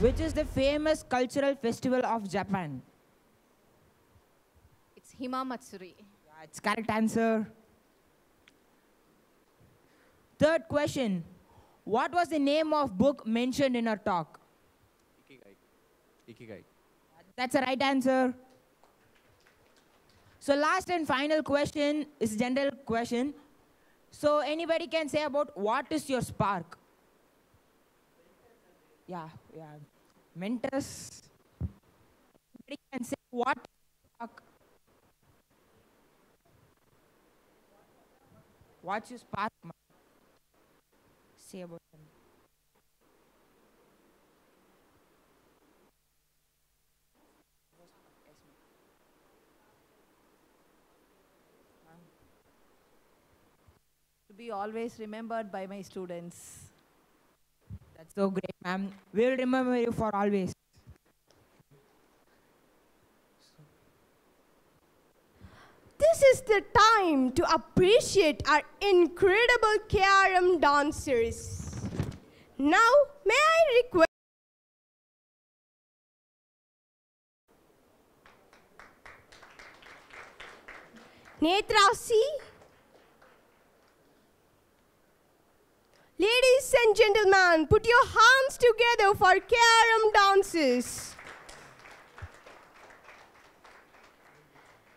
Which is the famous cultural festival of Japan? It's Himamatsuri. Yeah, it's correct answer. Third question. What was the name of book mentioned in our talk? Ikigai. Ikigai. That's the right answer. So last and final question is general question. So anybody can say about what is your spark? Yeah. Mentors. Anybody can say what is your spark? What's your spark? Say about them. To be always remembered by my students. That's so great, ma'am. We'll remember you for always. This is the time to appreciate our incredible KRM dancers. Now, may I request Netrasi? Ladies and gentlemen, put your hands together for KRM dancers.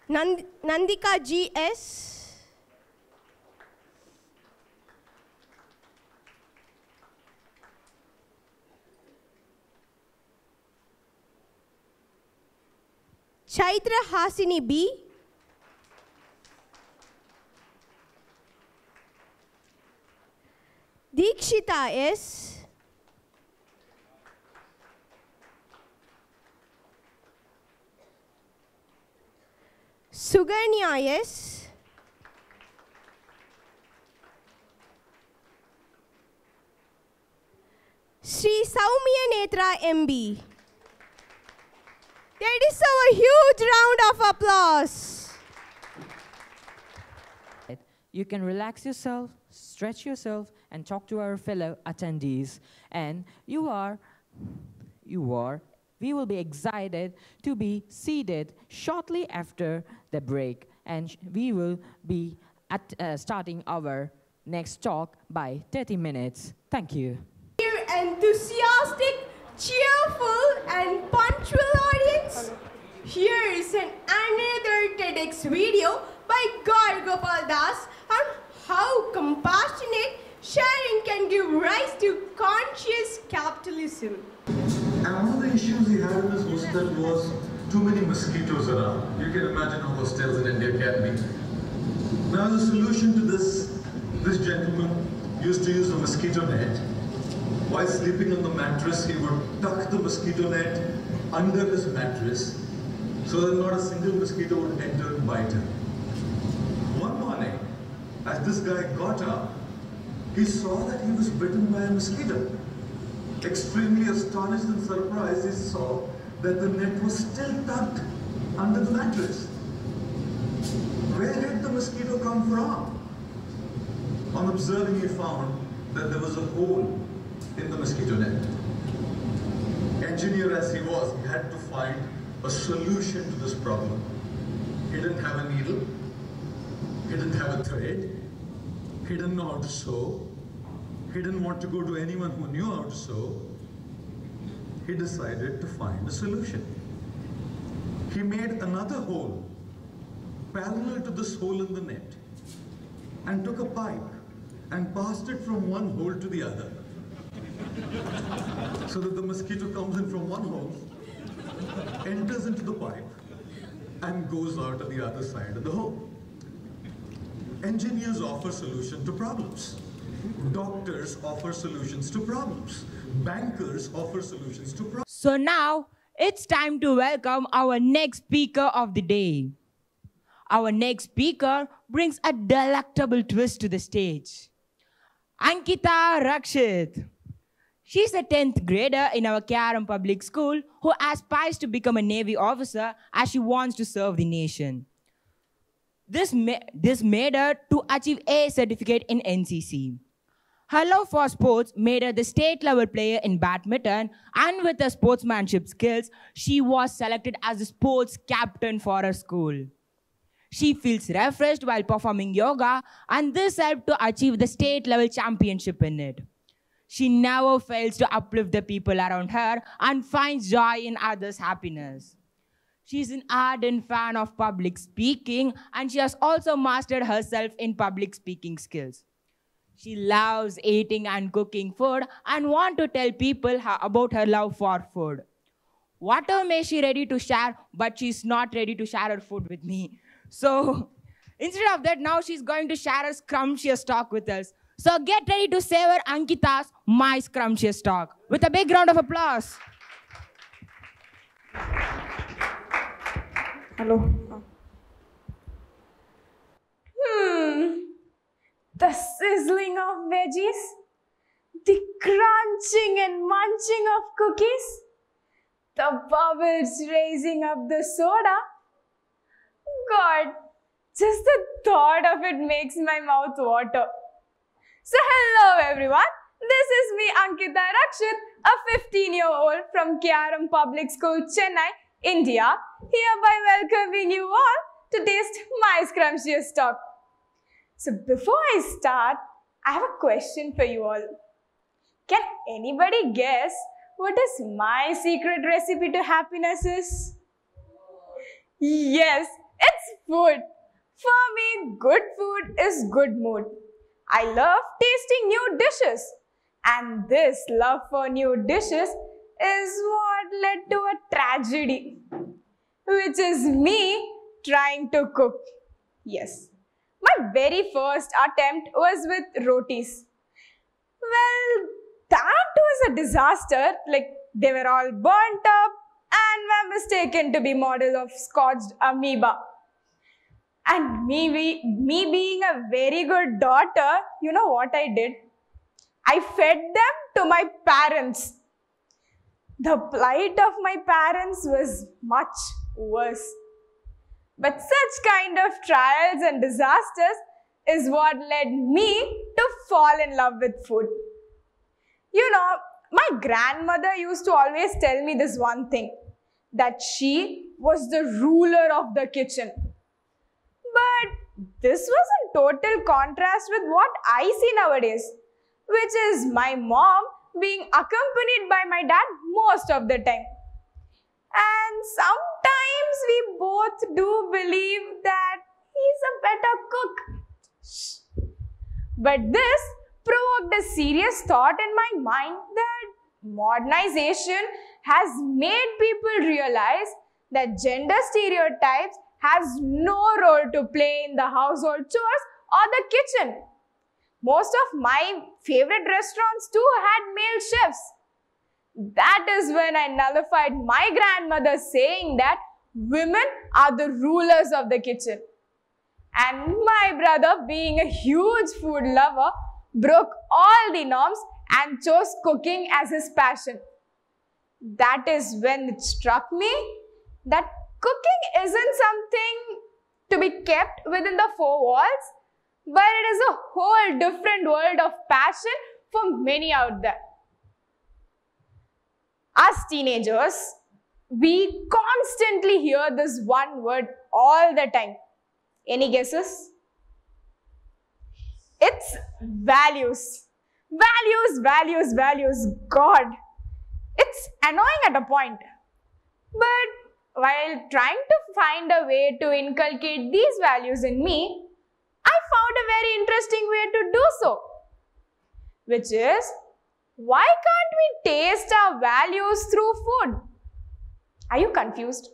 Nandika GS. Chaitra Hasini B. Dikshita S. Suganya S. Sri Saumya Netra MB. That is a huge round of applause. You can relax yourself, stretch yourself, and talk to our fellow attendees. And we will be excited to be seated shortly after the break. And we will be starting our next talk by 30 minutes. Thank you. Dear enthusiastic, cheerful, and punctual audience, here is another TEDx video by Gopal Das on how compassionate sharing can give rise to conscious capitalism. And one of the issues he had in his hostel was too many mosquitoes around. You can imagine how hostels in India can be. Now, as a solution to this, this gentleman used to use a mosquito net. While sleeping on the mattress, he would tuck the mosquito net under his mattress so that not a single mosquito would enter and bite him. One morning, as this guy got up, he saw that he was bitten by a mosquito. Extremely astonished and surprised, he saw that the net was still tucked under the mattress. Where did the mosquito come from? On observing, he found that there was a hole in the mosquito net. Engineer as he was, he had to find a solution to this problem. He didn't have a needle, he didn't have a thread, he didn't know how to sew, he didn't want to go to anyone who knew how to sew. He decided to find a solution. He made another hole parallel to this hole in the net and took a pipe and passed it from one hole to the other so that the mosquito comes in from one hole, enters into the pipe and goes out at the other side of the hole. Engineers offer solutions to problems. Doctors offer solutions to problems. bankers offer solutions to problems. So now it's time to welcome our next speaker of the day. Our next speaker brings a delectable twist to the stage. Ankita Rakshit. She's a 10th grader in our KRM Public School who aspires to become a Navy officer as she wants to serve the nation. This made her to achieve A certificate in NCC. Her love for sports made her the state-level player in badminton, and with her sportsmanship skills, she was selected as the sports captain for her school. She feels refreshed while performing yoga, and this helped to achieve the state-level championship in it. She never fails to uplift the people around her and finds joy in others' happiness. She's an ardent fan of public speaking, and she has also mastered herself in public speaking skills. She loves eating and cooking food and wants to tell people about her love for food. Whatever may she ready to share, but she's not ready to share her food with me. So instead of that, now she's going to share her scrumptious talk with us. So get ready to savor Ankita's My Scrumptious Talk with a big round of applause. Hello. The sizzling of veggies, the crunching and munching of cookies, the bubbles raising up the soda. God, just the thought of it makes my mouth water. So hello everyone, this is me Ankita Rakshit, a 15-year-old from KRM Public School, Chennai, India, hereby welcoming you all to taste my scrumptious talk. So before I start, I have a question for you all. Can anybody guess what is my secret recipe to happiness is? Yes, it's food. For me, good food is good mood. I love tasting new dishes. And this love for new dishes is what led to a tragedy, which is me trying to cook. Yes, my very first attempt was with rotis. Well, that was a disaster. Like, they were all burnt up and were mistaken to be model of scorched amoeba. And me being a very good daughter, you know what I did? I fed them to my parents. The plight of my parents was much worse. But such kind of trials and disasters is what led me to fall in love with food. You know, my grandmother used to always tell me this one thing, that she was the ruler of the kitchen. But this was in total contrast with what I see nowadays, which is my mom being accompanied by my dad most of the time. And sometimes we both do believe that he's a better cook. But this provoked a serious thought in my mind that modernization has made people realize that gender stereotypes has no role to play in the household chores or the kitchen. Most of my favorite restaurants too had male chefs. That is when I nullified my grandmother saying that women are the rulers of the kitchen. And my brother, being a huge food lover, broke all the norms and chose cooking as his passion. That is when it struck me that cooking isn't something to be kept within the four walls, but it is a whole different world of passion for many out there. As teenagers, we constantly hear this one word all the time. Any guesses? It's values. Values, values, values. God, it's annoying at a point. But while trying to find a way to inculcate these values in me, I found a very interesting way to do so. Which is, why can't we taste our values through food? Are you confused?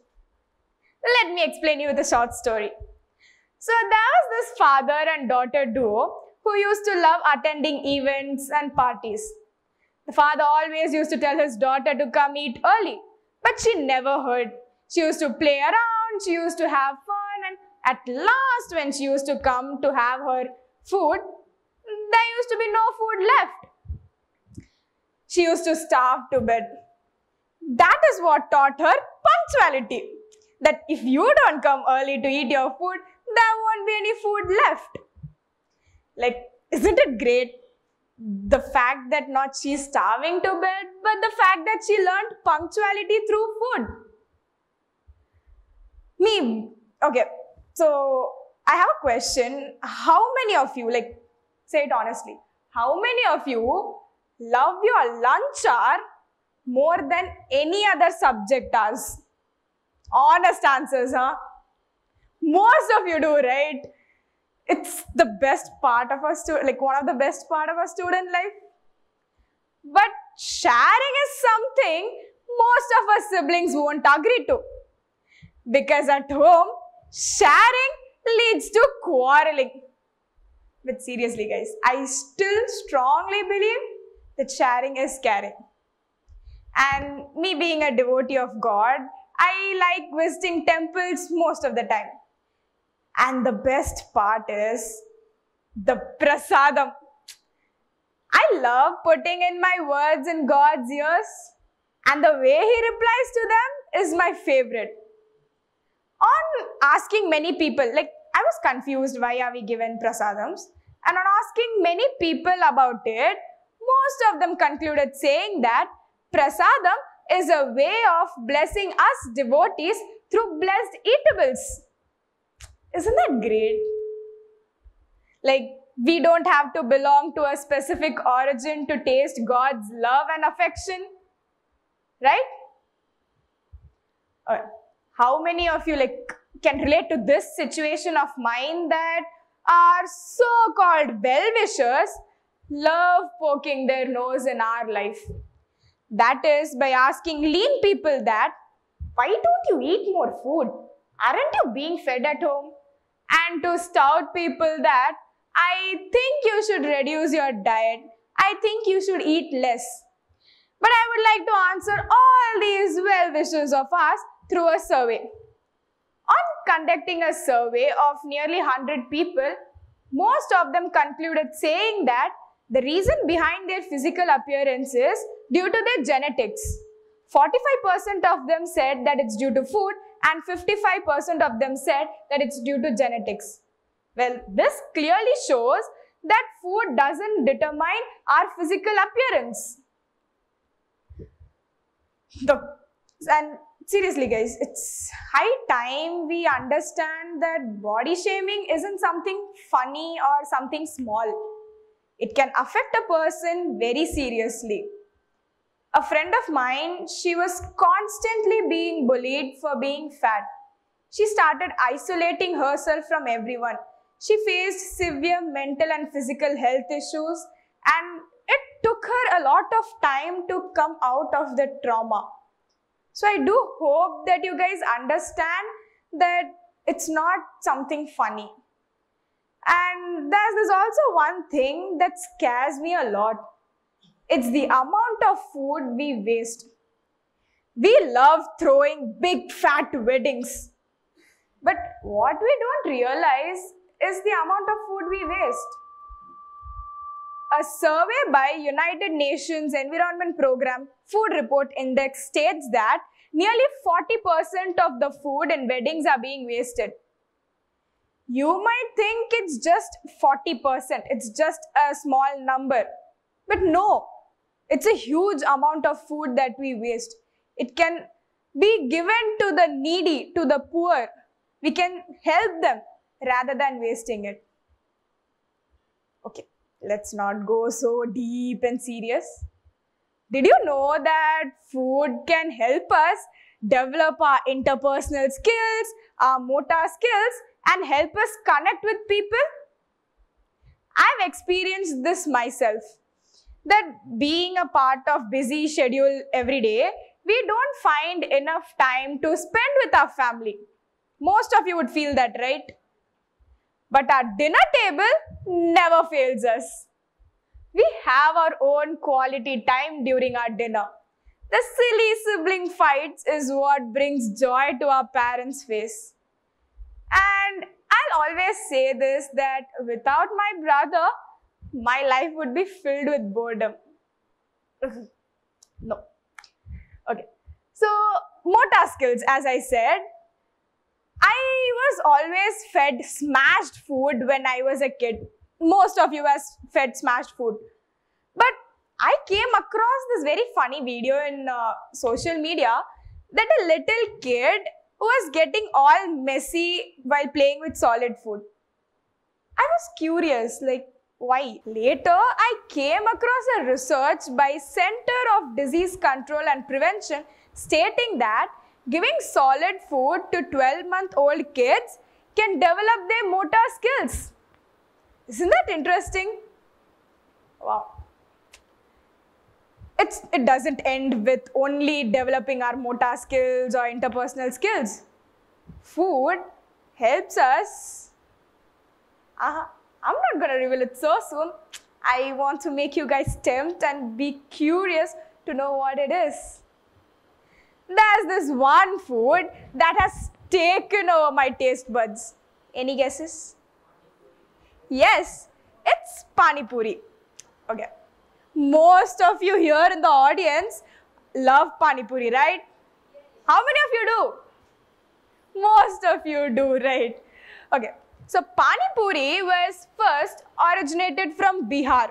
Let me explain you the short story. So there was this father and daughter duo who used to love attending events and parties. The father always used to tell his daughter to come eat early, but she never heard. She used to play around, she used to have fun, and at last when she used to come to have her food, there used to be no food left. She used to starve to bed. That is what taught her punctuality. That if you don't come early to eat your food, there won't be any food left. Like, isn't it great? The fact that not she's starving to bed, but the fact that she learned punctuality through food. Okay, so I have a question. How many of you, like, say it honestly, how many of you love your lunch hour more than any other subject hours? Honest answers, huh? Most of you do, right? It's the best part of one of the best part of our student life. But sharing is something most of our siblings won't agree to. Because at home, sharing leads to quarreling. But seriously guys, I still strongly believe that sharing is caring. And me being a devotee of God, I like visiting temples most of the time. And the best part is the prasadam. I love putting in my words in God's ears, and the way He replies to them is my favorite. On asking many people, like I was confused why are we given prasadams, and on asking many people about it, most of them concluded saying that prasadam is a way of blessing us devotees through blessed eatables. Isn't that great? Like, we don't have to belong to a specific origin to taste God's love and affection, right? How many of you can relate to this situation of mine that our so-called well-wishers love poking their nose in our life? That is by asking lean people that, why don't you eat more food? Aren't you being fed at home? And to stout people that, I think you should reduce your diet. I think you should eat less. But I would like to answer all these well-wishers of us through a survey. On conducting a survey of nearly 100 people, most of them concluded saying that the reason behind their physical appearance is due to their genetics. 45% of them said that it's due to food, and 55% of them said that it's due to genetics. Well, this clearly shows that food doesn't determine our physical appearance. And seriously guys, it's high time we understand that body shaming isn't something funny or something small. It can affect a person very seriously. A friend of mine, she was constantly being bullied for being fat. She started isolating herself from everyone. She faced severe mental and physical health issues, and it took her a lot of time to come out of the trauma. So I do hope that you guys understand that it's not something funny. And there's also one thing that scares me a lot. It's the amount of food we waste. We love throwing big fat weddings. But what we don't realize is the amount of food we waste. A survey by United Nations Environment Program Food Report Index states that nearly 40% of the food in weddings are being wasted. You might think it's just 40%, it's just a small number. But no, it's a huge amount of food that we waste. It can be given to the needy, to the poor. We can help them rather than wasting it. Okay, let's not go so deep and serious. Did you know that food can help us develop our interpersonal skills, our motor skills, and help us connect with people? I've experienced this myself. That being a part of busy schedule every day, we don't find enough time to spend with our family. Most of you would feel that, right? But our dinner table never fails us. we have our own quality time during our dinner. The silly sibling fights is what brings joy to our parents' face. And I'll always say this, that without my brother, my life would be filled with boredom. No. Okay. So, motor skills, as I said, I was always fed smashed food when I was a kid. Most of you was fed smashed food. But I came across this very funny video in social media that a little kid was getting all messy while playing with solid food. I was curious, like, why? Later, I came across a research by Center of Disease Control and Prevention stating that giving solid food to 12-month-old kids can develop their motor skills. Isn't that interesting? Wow. It doesn't end with only developing our motor skills or interpersonal skills. Food helps us. I'm not going to reveal it so soon. I want to make you guys tempt and be curious to know what it is. There's this one food that has taken over my taste buds. Any guesses? Yes, it's Pani Puri. Okay. Most of you here in the audience love Pani Puri, right? How many of you do? Most of you do, right? Okay. So, Pani Puri was first originated from Bihar.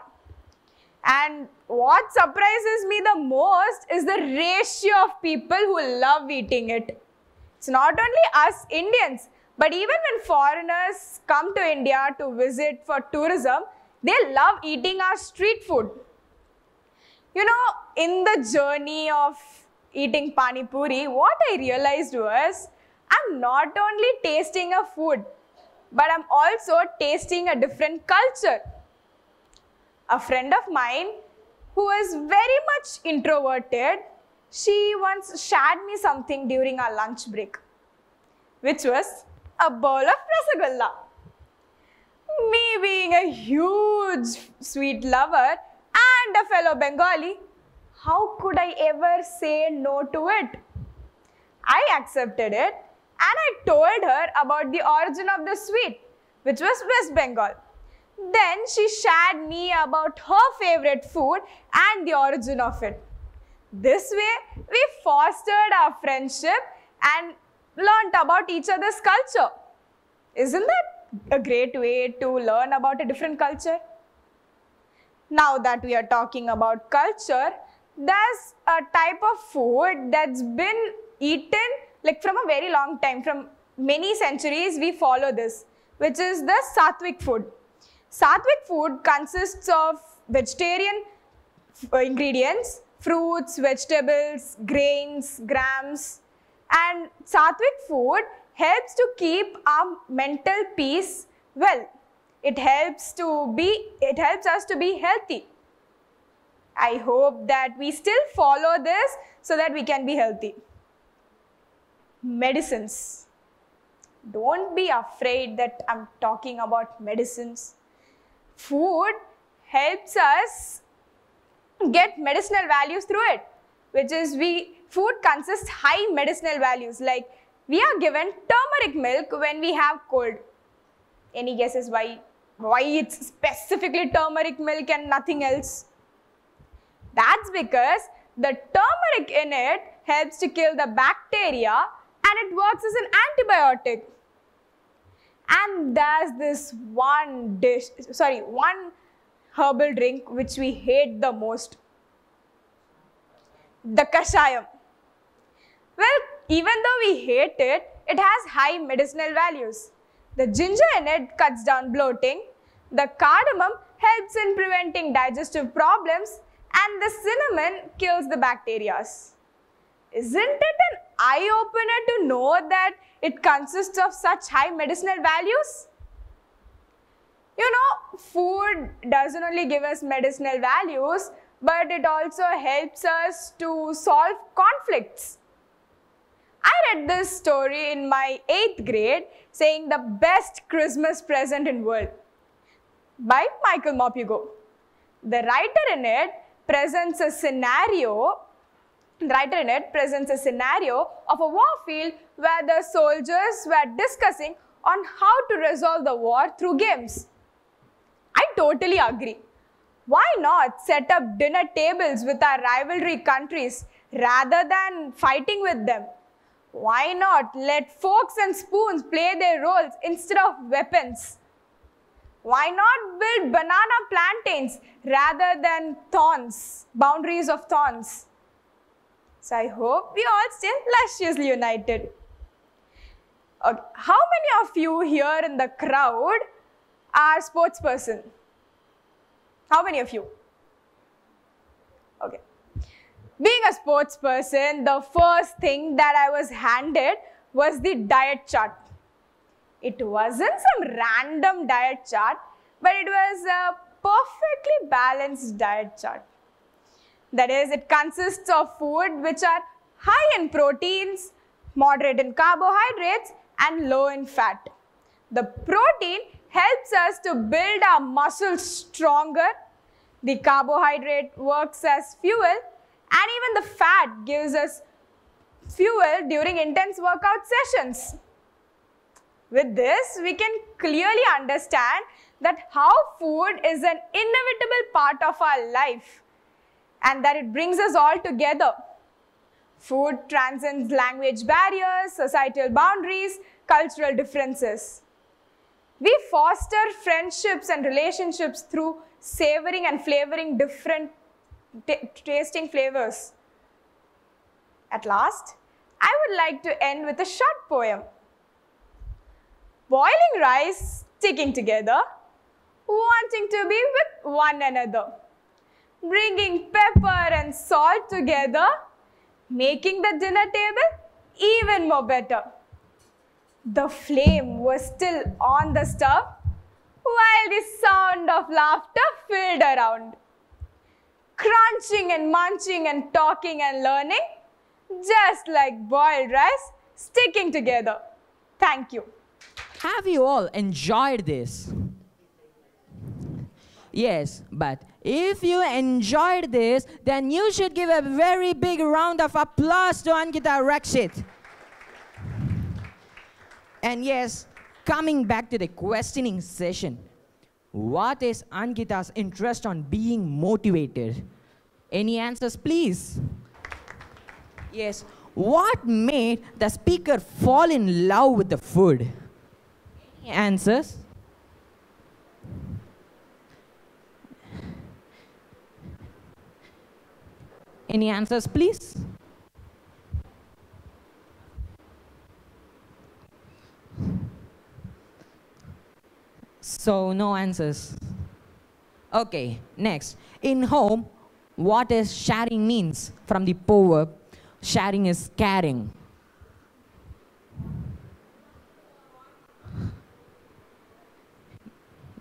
And what surprises me the most is the ratio of people who love eating it. It's not only us Indians, but even when foreigners come to India to visit for tourism, they love eating our street food. You know, in the journey of eating Pani Puri, what I realized was, I'm not only tasting a food, but I'm also tasting a different culture. A friend of mine who is very much introverted, she once shared me something during our lunch break, which was a bowl of rasgulla. Me being a huge sweet lover and a fellow Bengali, how could I ever say no to it? I accepted it and I told her about the origin of the sweet, which was West Bengal. Then she shared me about her favorite food and the origin of it. This way, we fostered our friendship and learnt about each other's culture. Isn't that a great way to learn about a different culture? Now that we are talking about culture, there's a type of food that's been eaten like from a very long time. From many centuries, we follow this, which is the Sattvic food. Sattvic food consists of vegetarian ingredients, fruits, vegetables, grains, grams, and Sattvic food helps to keep our mental peace well. It helps us to be healthy. I hope that we still follow this so that we can be healthy. Medicines. Don't be afraid that I'm talking about medicines. Food helps us get medicinal values through it, which is food consists high medicinal values. Like we are given turmeric milk when we have cold. Any guesses why it's specifically turmeric milk and nothing else? That's because the turmeric in it helps to kill the bacteria and it works as an antibiotic. And there's this one herbal drink which we hate the most. The kashayam. Well, even though we hate it, it has high medicinal values. The ginger in it cuts down bloating, the cardamom helps in preventing digestive problems, and the cinnamon kills the bacteria. Isn't it an eye-opener to know that it consists of such high medicinal values? You know, food doesn't only give us medicinal values, but it also helps us to solve conflicts. I read this story in my 8th grade saying the best Christmas present in world by Michael Morpurgo. The writer in it presents a scenario of a war field where the soldiers were discussing on how to resolve the war through games. I totally agree. Why not set up dinner tables with our rivalry countries rather than fighting with them? Why not let forks and spoons play their roles instead of weapons? Why not build banana plantains rather than thorns, boundaries of thorns? So I hope we all stay lusciously united. Okay. How many of you here in the crowd are sports person? How many of you? Okay. Being a sports person, the first thing that I was handed was the diet chart. It wasn't some random diet chart, but it was a perfectly balanced diet chart. That is, it consists of food which are high in proteins, moderate in carbohydrates, and low in fat. The protein helps us to build our muscles stronger. The carbohydrate works as fuel, and even the fat gives us fuel during intense workout sessions. With this, we can clearly understand that how food is an inevitable part of our life and that it brings us all together. Food transcends language barriers, societal boundaries, cultural differences. We foster friendships and relationships through savoring and flavoring different tasting flavors. At last, I would like to end with a short poem. Boiling rice, sticking together, wanting to be with one another, bringing pepper and salt together, making the dinner table even more better. The flame was still on the stove while the sound of laughter filled around. Crunching and munching and talking and learning, just like boiled rice sticking together. Thank you. Have you all enjoyed this? Yes, but if you enjoyed this, then you should give a very big round of applause to Ankita Rakshit. And yes, coming back to the questioning session, what is Ankita's interest on being motivated? Any answers, please? Yes, what made the speaker fall in love with the food? Any answers? Any answers, please? So, no answers. Okay, next. In home, what does sharing means? From the proverb, sharing is caring.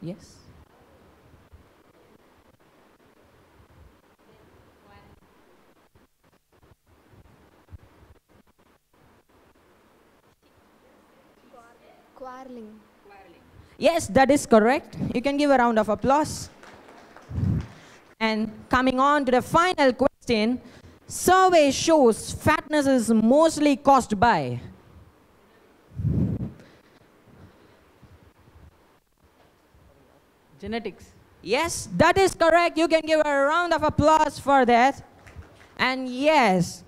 Yes? Quarreling. Yes, that is correct. You can give a round of applause. And coming on to the final question, survey shows fatness is mostly caused by. Genetics. Yes, that is correct. You can give a round of applause for that. And yes,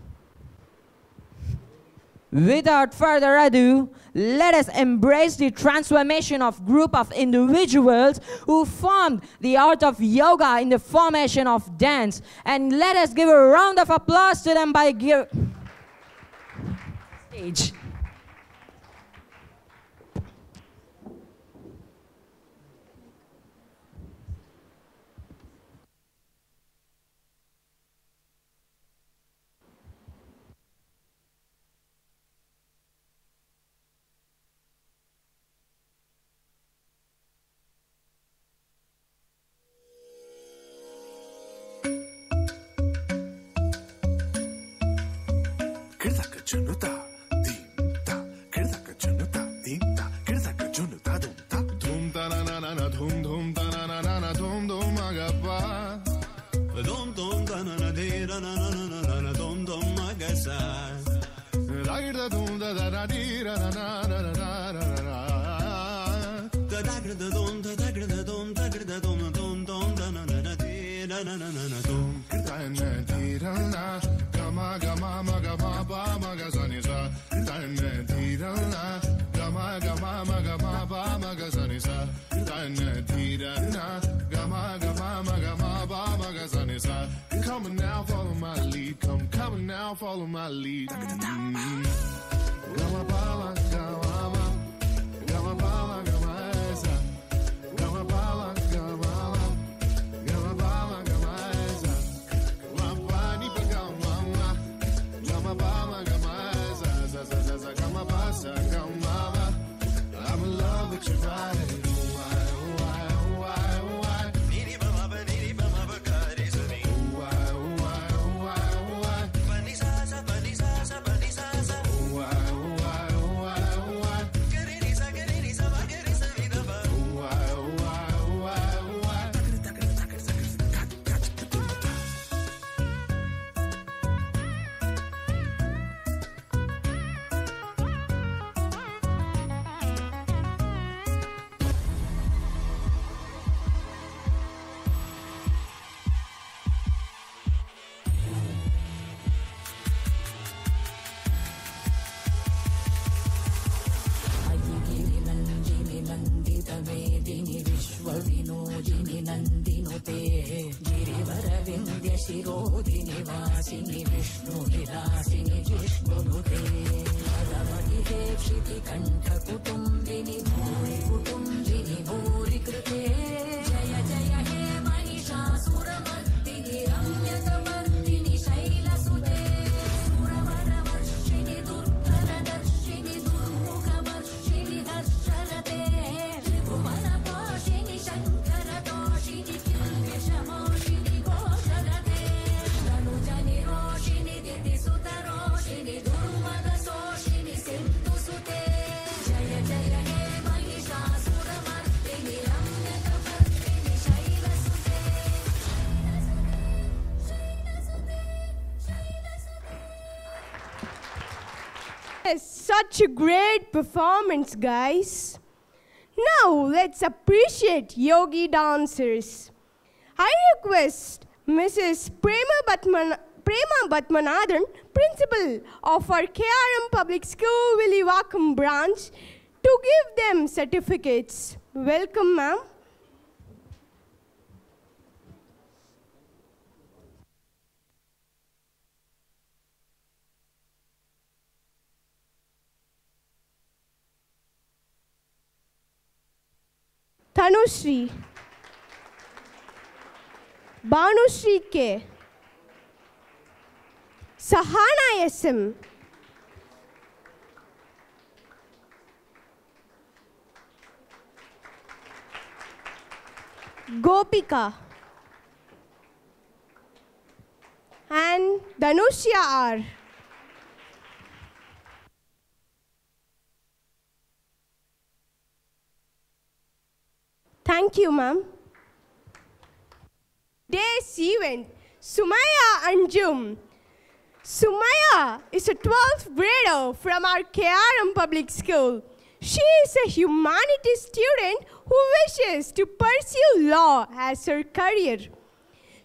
without further ado, let us embrace the transformation of group of individuals who formed the art of yoga in the formation of dance. And let us give a round of applause to them by stage. Dhum ta na na na na dhum dhum ta na na na na dhum dhum agappa. Come on now, follow my lead. Come on now, follow my lead. I'm in love with your body. Such a great performance, guys. Now let's appreciate yogi dancers. I request Mrs. Prema Batmanathan, Principal of our KRM Public School Villivakkam branch, to give them certificates. Welcome, ma'am. Tanushree, Bhanushree K, Sahana SM, Gopika, and Dhanushya R. Thank you, ma'am. Today's event, Sumaya Anjum. Sumaya is a 12th grader from our KRM Public School. She is a humanities student who wishes to pursue law as her career.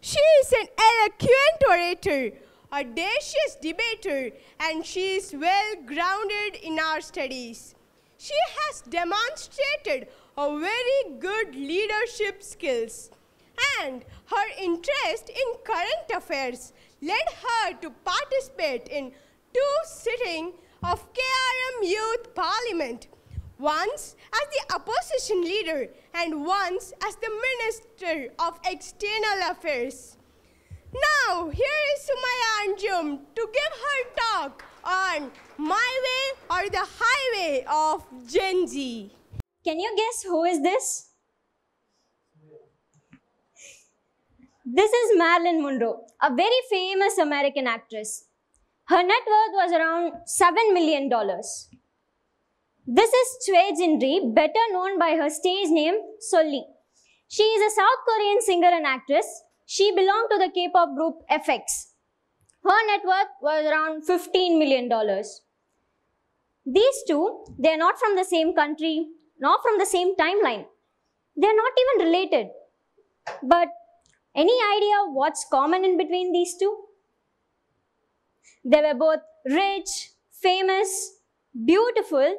She is an eloquent orator, audacious debater, and she is well grounded in our studies. She has demonstrated a very good leadership skills, and her interest in current affairs led her to participate in 2 sittings of KRM Youth Parliament, once as the opposition leader and once as the Minister of External Affairs. Now, here is Sumaya Anjum to give her talk on My Way or the Highway of Gen Z. Can you guess who is this? This is Marilyn Monroe, a very famous American actress. Her net worth was around $7 million. This is Choi Jin-ri, better known by her stage name Solly. She is a South Korean singer and actress. She belonged to the K-pop group FX. Her net worth was around $15 million. These two, they are not from the same country, not from the same timeline. They are not even related. But any idea what's common in between these two? They were both rich, famous, beautiful,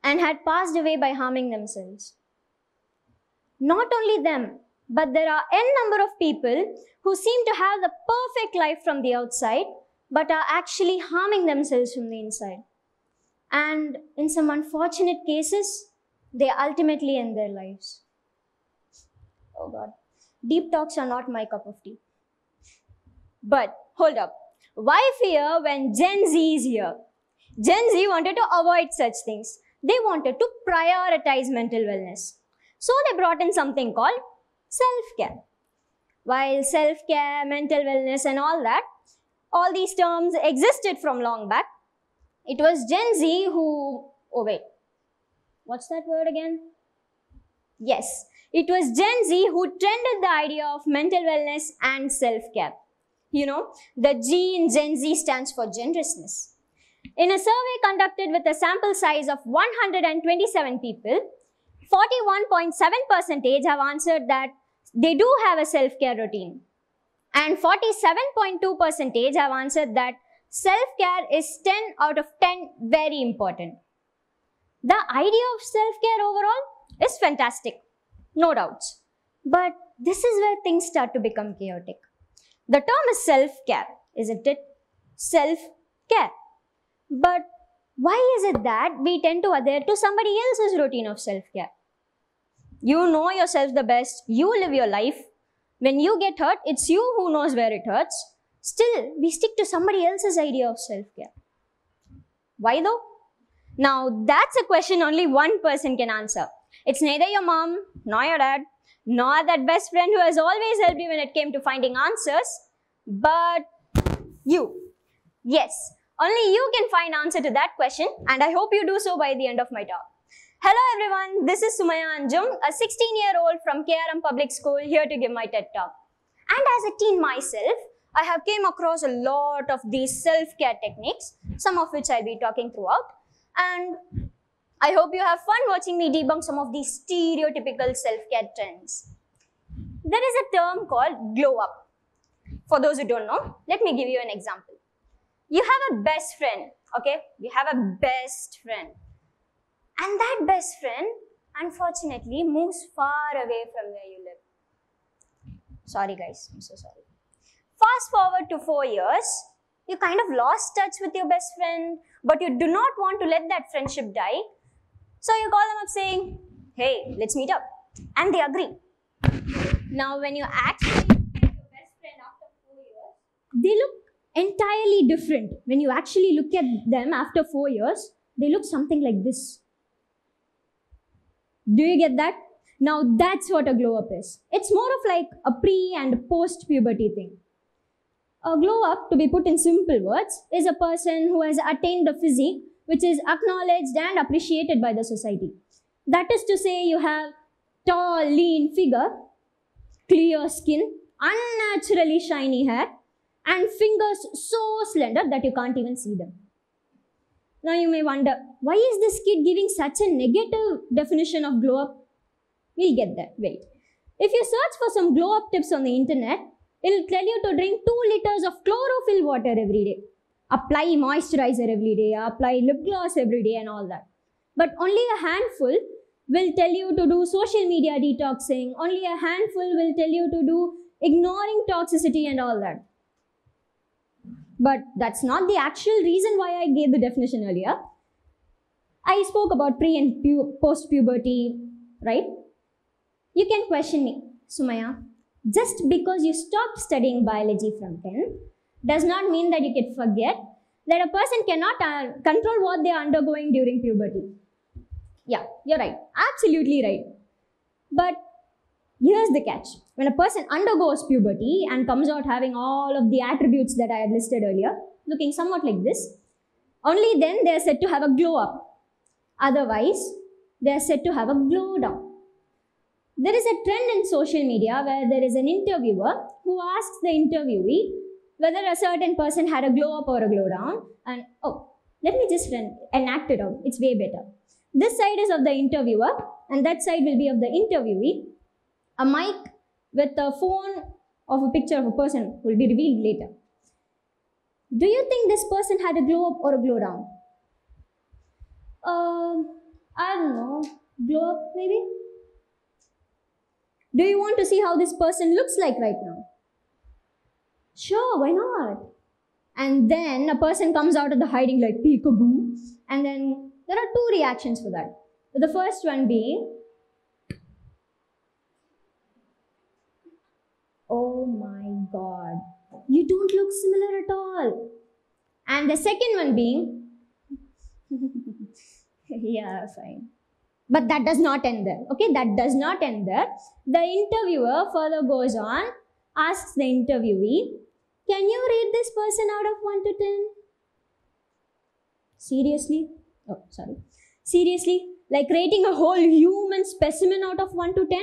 and had passed away by harming themselves. Not only them, but there are n number of people who seem to have the perfect life from the outside, but are actually harming themselves from the inside. And in some unfortunate cases, they ultimately end their lives. Oh God, deep talks are not my cup of tea. But hold up, why fear when Gen Z is here? Gen Z wanted to avoid such things. They wanted to prioritize mental wellness. So they brought in something called self-care. While self-care, mental wellness and all that, all these terms existed from long back, it was Gen Z who, oh wait, what's that word again? Yes, it was Gen Z who trended the idea of mental wellness and self-care. You know, the G in Gen Z stands for generousness. In a survey conducted with a sample size of 127 people, 41.7% have answered that they do have a self-care routine. And 47.2% have answered that self-care is 10 out of 10 very important. The idea of self-care overall is fantastic, no doubts. But this is where things start to become chaotic. The term is self-care, isn't it? Self-care. But why is it that we tend to adhere to somebody else's routine of self-care? You know yourself the best, you live your life. When you get hurt, it's you who knows where it hurts. Still, we stick to somebody else's idea of self-care. Why though? Now, that's a question only one person can answer. It's neither your mom, nor your dad, nor that best friend who has always helped you when it came to finding answers, but you. Yes, only you can find answer to that question, and I hope you do so by the end of my talk. Hello everyone, this is Sumaya Anjum, a 16-year-old from KRMPublicschool here to give my TED talk. And as a teen myself, I have came across a lot of these self-care techniques, some of which I'll be talking throughout. And I hope you have fun watching me debunk some of these stereotypical self-care trends. There is a term called glow up. For those who don't know, let me give you an example. You have a best friend, okay? You have a best friend. And that best friend, unfortunately, moves far away from where you live. Sorry guys, I'm so sorry. Fast forward to 4 years, you kind of lost touch with your best friend, but you do not want to let that friendship die. So you call them up saying, hey, let's meet up. And they agree. Now when you actually look at your best friend after 4 years, they look entirely different. When you actually look at them after 4 years, they look something like this. Do you get that? Now that's what a glow up is. It's more of like a pre and post puberty thing. A glow up, to be put in simple words, is a person who has attained a physique which is acknowledged and appreciated by the society. That is to say, you have tall, lean figure, clear skin, unnaturally shiny hair, and fingers so slender that you can't even see them. Now you may wonder, why is this kid giving such a negative definition of glow up? We'll get there, wait. If you search for some glow up tips on the internet, it'll tell you to drink 2 liters of chlorophyll water every day. Apply moisturizer every day, apply lip gloss every day and all that. But only a handful will tell you to do social media detoxing. Only a handful will tell you to do ignoring toxicity and all that. But that's not the actual reason why I gave the definition earlier. I spoke about pre and post puberty, right? You can question me, Sumaya, just because you stopped studying biology from 10 does not mean that you can forget that a person cannot control what they are undergoing during puberty. Yeah, you're right. Absolutely right. But here's the catch. When a person undergoes puberty and comes out having all of the attributes that I had listed earlier, looking somewhat like this, only then they are said to have a glow up. Otherwise, they are said to have a glow down. There is a trend in social media where there is an interviewer who asks the interviewee, whether a certain person had a glow up or a glow down. And oh, let me just enact it out. It's way better. This side is of the interviewer, and that side will be of the interviewee. A mic with a phone of a picture of a person will be revealed later. Do you think this person had a glow up or a glow down? I don't know. Glow up, maybe? Do you want to see how this person looks like right now? Sure, why not? And then a person comes out of the hiding like peekaboo, and then there are two reactions for that. The first one being, oh my god, you don't look similar at all. And the second one being, yeah, fine. But that does not end there, okay? That does not end there. The interviewer further goes on, asks the interviewee, can you rate this person out of 1 to 10? Seriously? Oh, sorry. Seriously? Like rating a whole human specimen out of 1 to 10?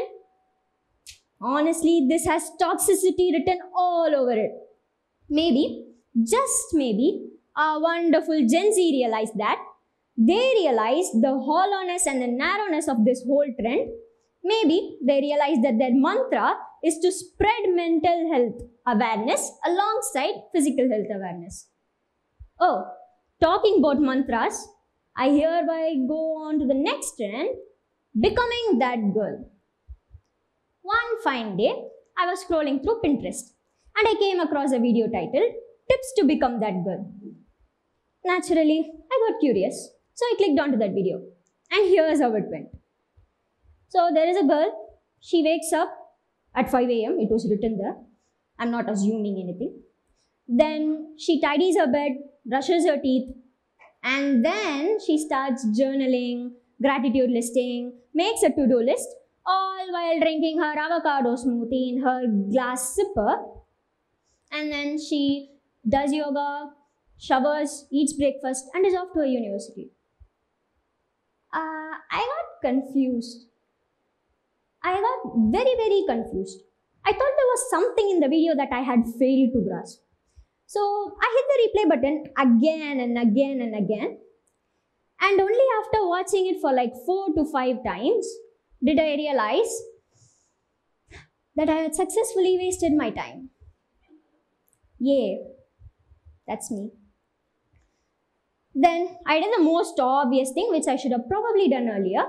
Honestly, this has toxicity written all over it. Maybe, just maybe, our wonderful Gen Z realized that. They realized the hollowness and the narrowness of this whole trend. Maybe they realized that their mantra is to spread mental health awareness alongside physical health awareness. Oh, talking about mantras, I hereby go on to the next trend, becoming that girl. One fine day, I was scrolling through Pinterest and I came across a video titled, Tips to Become That Girl. Naturally, I got curious, so I clicked onto that video. And here's how it went. So there is a girl, she wakes up at 5 a.m, it was written there. I'm not assuming anything. Then she tidies her bed, brushes her teeth, and then she starts journaling, gratitude listing, makes a to-do list, all while drinking her avocado smoothie in her glass sipper. And then she does yoga, showers, eats breakfast, and is off to a university. I got confused. I got very, very confused. I thought there was something in the video that I had failed to grasp. So I hit the replay button again and again and again. And only after watching it for like 4 to 5 times did I realize that I had successfully wasted my time. Yeah, that's me. Then I did the most obvious thing, which I should have probably done earlier.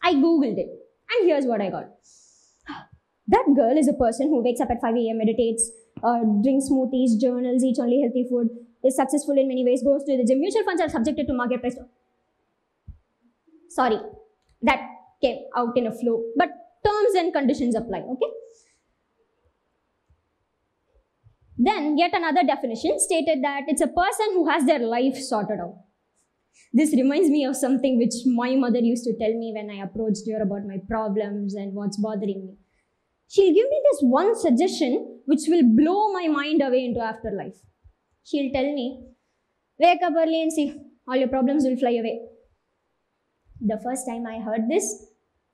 I googled it, and here's what I got. That girl is a person who wakes up at 5 a.m, meditates, drinks smoothies, journals, eats only healthy food, is successful in many ways, goes to the gym. Mutual funds are subjected to market price. Sorry, that came out in a flow, but terms and conditions apply, okay? Then yet another definition stated that it's a person who has their life sorted out. This reminds me of something which my mother used to tell me when I approached her about my problems and what's bothering me. She'll give me this one suggestion which will blow my mind away into afterlife. She'll tell me, wake up early and see, all your problems will fly away. The first time I heard this,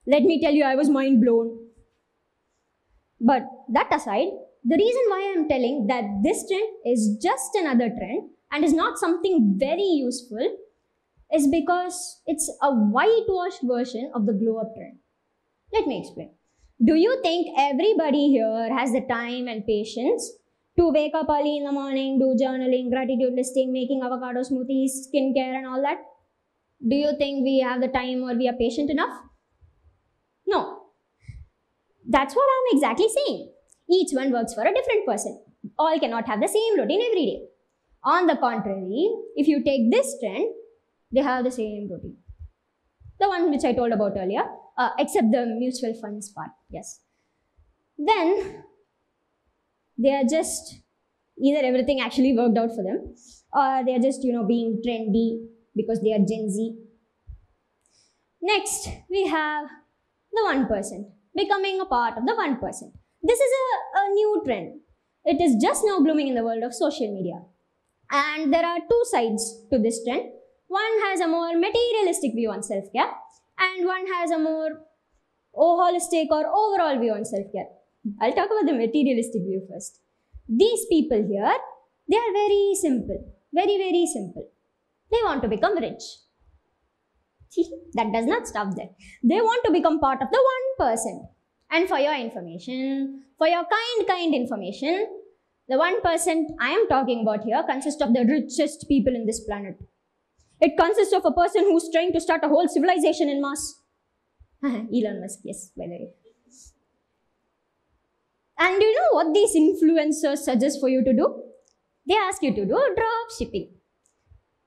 let me tell you, I was mind blown. But that aside, the reason why I am telling that this trend is just another trend and is not something very useful is because it's a whitewashed version of the glow up trend. Let me explain. Do you think everybody here has the time and patience to wake up early in the morning, do journaling, gratitude listing, making avocado smoothies, skincare and all that? Do you think we have the time or we are patient enough? No. That's what I'm exactly saying. Each one works for a different person. All cannot have the same routine every day. On the contrary, if you take this trend, they have the same routine. The one which I told about earlier, except the mutual funds part, yes. Then, they are just, either everything actually worked out for them, or they are just, being trendy because they are Gen Z. Next, we have the 1%, becoming a part of the 1%. This is a new trend. It is just now blooming in the world of social media. And there are two sides to this trend. One has a more materialistic view on self-care, and one has a more holistic or overall view on self-care. I'll talk about the materialistic view first. These people here They are very simple, very, very simple. They want to become rich. See, that does not stop there. They want to become part of the 1%. And for your information, for your kind information, the 1% I am talking about here consists of the richest people in this planet. It consists of a person who's trying to start a whole civilization in Mars. Elon Musk, yes, by the way. And do you know what these influencers suggest for you to do? They ask you to do drop shipping.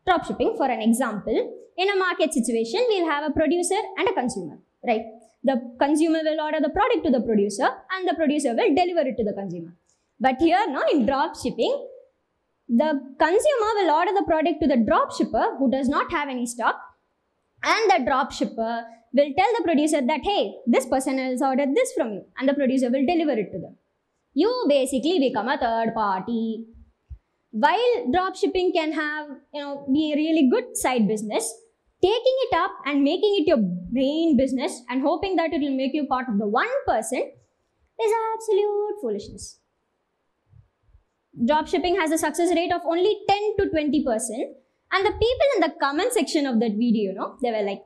Drop shipping, for an example, in a market situation, we'll have a producer and a consumer, right? The consumer will order the product to the producer and the producer will deliver it to the consumer. But here, no, in drop shipping, the consumer will order the product to the drop shipper who does not have any stock, and the drop shipper will tell the producer that, hey, this person has ordered this from you, and the producer will deliver it to them. You basically become a third party. While drop shipping can have, be a really good side business, taking it up and making it your main business and hoping that it will make you part of the 1% is absolute foolishness. Dropshipping has a success rate of only 10 to 20%, and the people in the comment section of that video, they were like,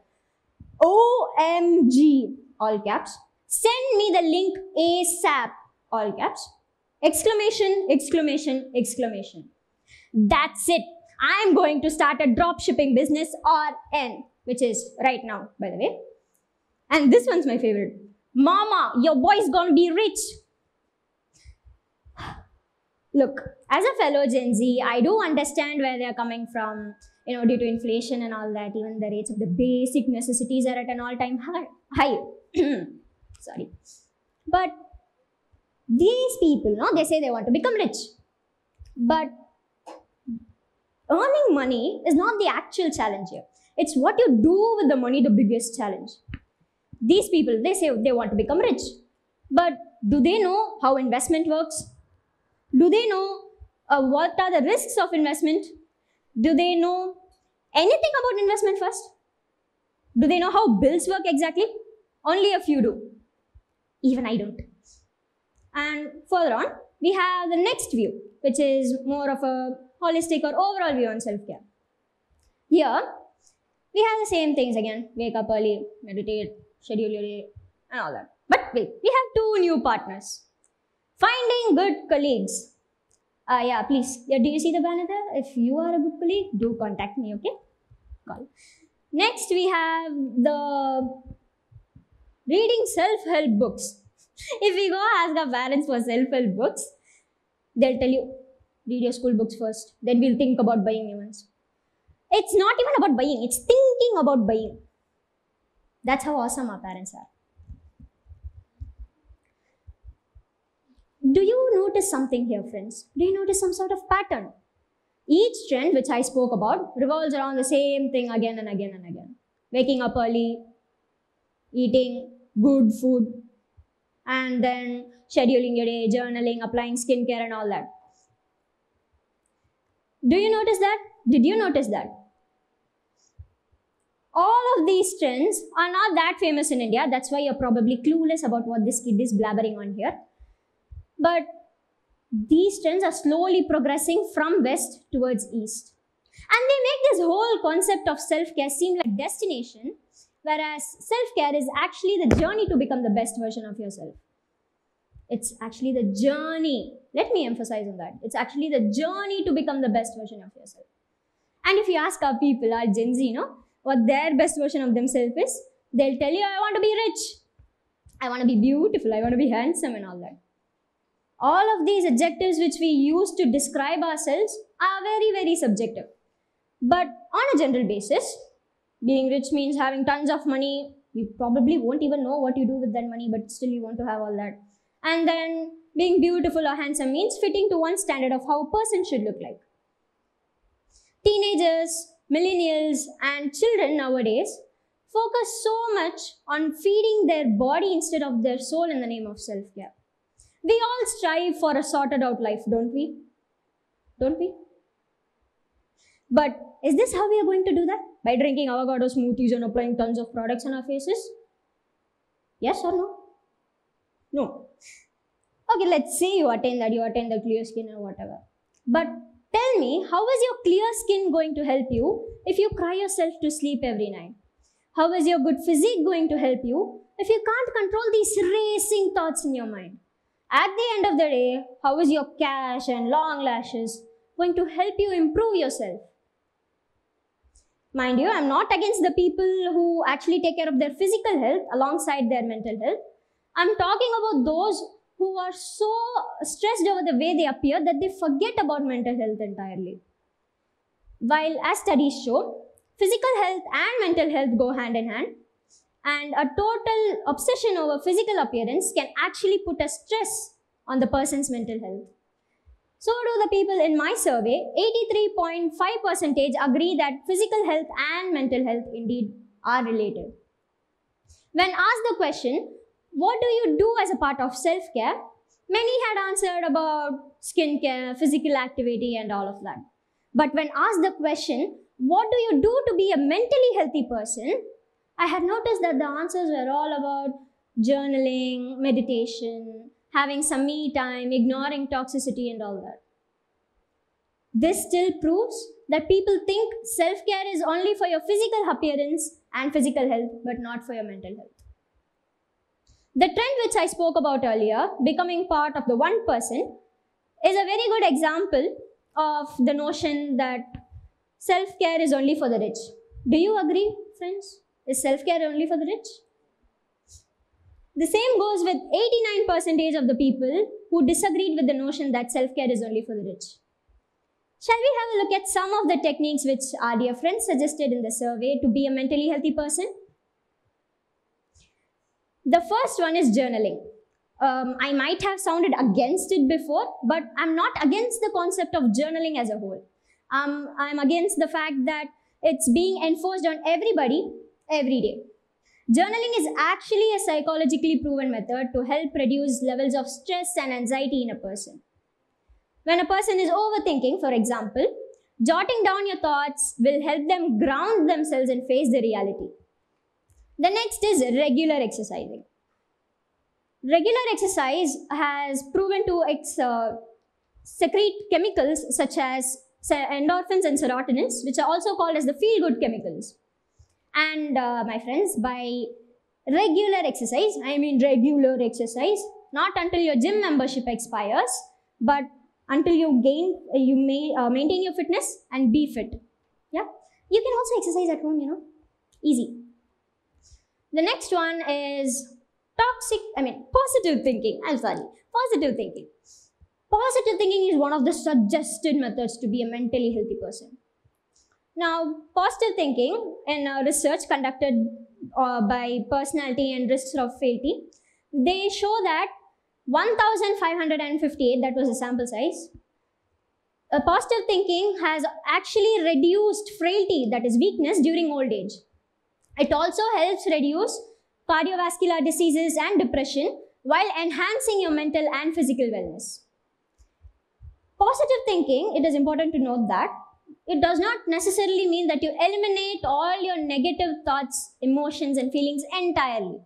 OMG, all caps, send me the link ASAP, all caps, exclamation, exclamation, exclamation. That's it. I'm going to start a dropshipping business RN, which is right now, by the way. And this one's my favorite. Mama, your boy's gonna be rich. Look, as a fellow Gen Z, I do understand where they're coming from, due to inflation and all that. Even the rates of the basic necessities are at an all-time high. Sorry. But these people, they say they want to become rich. But earning money is not the actual challenge here. It's what you do with the money, the biggest challenge. These people, they say they want to become rich. But do they know how investment works? Do they know what are the risks of investment? Do they know anything about investment first? Do they know how bills work exactly? Only a few do. Even I don't. And further on, we have the next view, which is more of a holistic or overall view on self-care. Here, we have the same things again. Wake up early, meditate, schedule your day, and all that. But wait, we have two new partners. Finding good colleagues. Yeah, please. Yeah, do you see the banner there? If you are a good colleague, do contact me, okay? Call. Next, we have the reading self-help books. If we go ask our parents for self-help books, they'll tell you, read your school books first, then we'll think about buying new ones. It's not even about buying, it's thinking about buying. That's how awesome our parents are. Do you notice something here, friends? Do you notice some sort of pattern? Each trend which I spoke about revolves around the same thing again and again and again. Waking up early, eating good food, and then scheduling your day, journaling, applying skincare and all that. Do you notice that? Did you notice that? All of these trends are not that famous in India. That's why you're probably clueless about what this kid is blabbering on here. But these trends are slowly progressing from west towards east. And they make this whole concept of self-care seem like destination, whereas self-care is actually the journey to become the best version of yourself. It's actually the journey. Let me emphasize on that. It's actually the journey to become the best version of yourself. And if you ask our people, our Gen Z, what their best version of themselves is, they'll tell you, I want to be rich. I want to be beautiful. I want to be handsome and all that. All of these adjectives which we use to describe ourselves are very, very subjective. But on a general basis, being rich means having tons of money. You probably won't even know what you do with that money, but still you want to have all that. And then being beautiful or handsome means fitting to one standard of how a person should look like. Teenagers, millennials, and children nowadays focus so much on feeding their body instead of their soul in the name of self-care. We all strive for a sorted out life, don't we? Don't we? But is this how we are going to do that? By drinking avocado smoothies and applying tons of products on our faces? Yes or no? No. Okay, let's say you attain that, you attain the clear skin or whatever. But Tell me, how is your clear skin going to help you if you cry yourself to sleep every night? How is your good physique going to help you if you can't control these racing thoughts in your mind? At the end of the day, how is your cash and long lashes going to help you improve yourself? Mind you, I'm not against the people who actually take care of their physical health alongside their mental health. I'm talking about those who are so stressed over the way they appear that they forget about mental health entirely. While as studies show, physical health and mental health go hand in hand, and a total obsession over physical appearance can actually put a stress on the person's mental health. So do the people in my survey. 83.5% agree that physical health and mental health indeed are related. When asked the question, what do you do as a part of self-care? Many had answered about skincare, physical activity and all of that. But when asked the question, what do you do to be a mentally healthy person? I had noticed that the answers were all about journaling, meditation, having some me time, ignoring toxicity and all that. This still proves that people think self-care is only for your physical appearance and physical health, but not for your mental health. The trend which I spoke about earlier, becoming part of the 1%, is a very good example of the notion that self-care is only for the rich. Do you agree, friends? Is self-care only for the rich? The same goes with 89% of the people who disagreed with the notion that self-care is only for the rich. Shall we have a look at some of the techniques which our dear friends suggested in the survey to be a mentally healthy person? The first one is journaling. I might have sounded against it before, but I'm not against the concept of journaling as a whole. I'm against the fact that it's being enforced on everybody every day. Journaling is actually a psychologically proven method to help reduce levels of stress and anxiety in a person. When a person is overthinking, for example, jotting down your thoughts will help them ground themselves and face the reality. The next is regular exercising. Regular exercise has proven to secrete chemicals such as endorphins and serotonins, which are also called as the feel-good chemicals. And my friends, by regular exercise, I mean regular exercise, not until your gym membership expires, but until you maintain your fitness and be fit. Yeah, you can also exercise at home, easy. The next one is positive thinking. Positive thinking. Positive thinking is one of the suggested methods to be a mentally healthy person. Now, positive thinking in research conducted by Personality and Risks of Frailty, they show that 1,558, that was a sample size, positive thinking has actually reduced frailty, that is weakness, during old age. It also helps reduce cardiovascular diseases and depression while enhancing your mental and physical wellness. Positive thinking, it is important to note that it does not necessarily mean that you eliminate all your negative thoughts, emotions, and feelings entirely.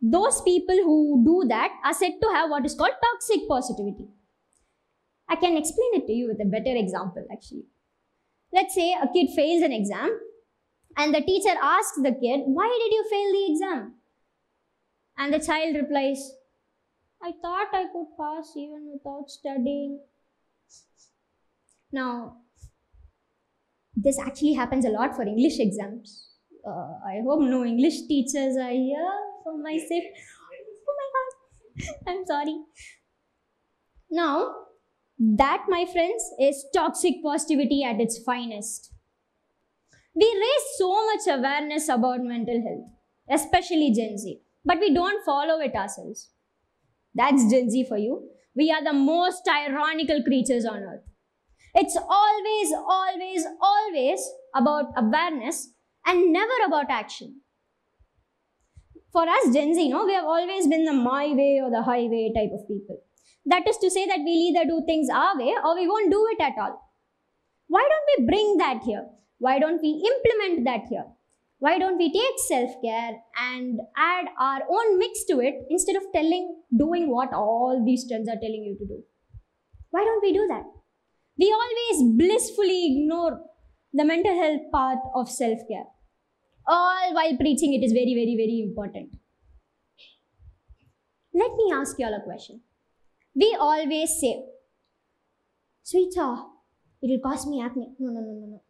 Those people who do that are said to have what is called toxic positivity. I can explain it to you with a better example, actually. Let's say a kid fails an exam, and the teacher asks the kid, "Why did you fail the exam?" And the child replies, "I thought I could pass even without studying." Now, this actually happens a lot for English exams. I hope no English teachers are here for my sake. Oh my God, I'm sorry. Now, that, my friends, is toxic positivity at its finest. We raise so much awareness about mental health, especially Gen Z, but we don't follow it ourselves. That's Gen Z for you. We are the most tyrannical creatures on earth. It's always, always, always about awareness and never about action. For us Gen Z, we have always been the my way or the highway type of people. That is to say that we'll either do things our way or we won't do it at all. Why don't we bring that here? Why don't we implement that here? Why don't we take self-care and add our own mix to it instead of doing what all these trends are telling you to do? Why don't we do that? we always blissfully ignore the mental health part of self-care, all while preaching it is very, very, very important. Let me ask you all a question. We always say, sweetheart, it will cause me acne. No, no, no, no, no.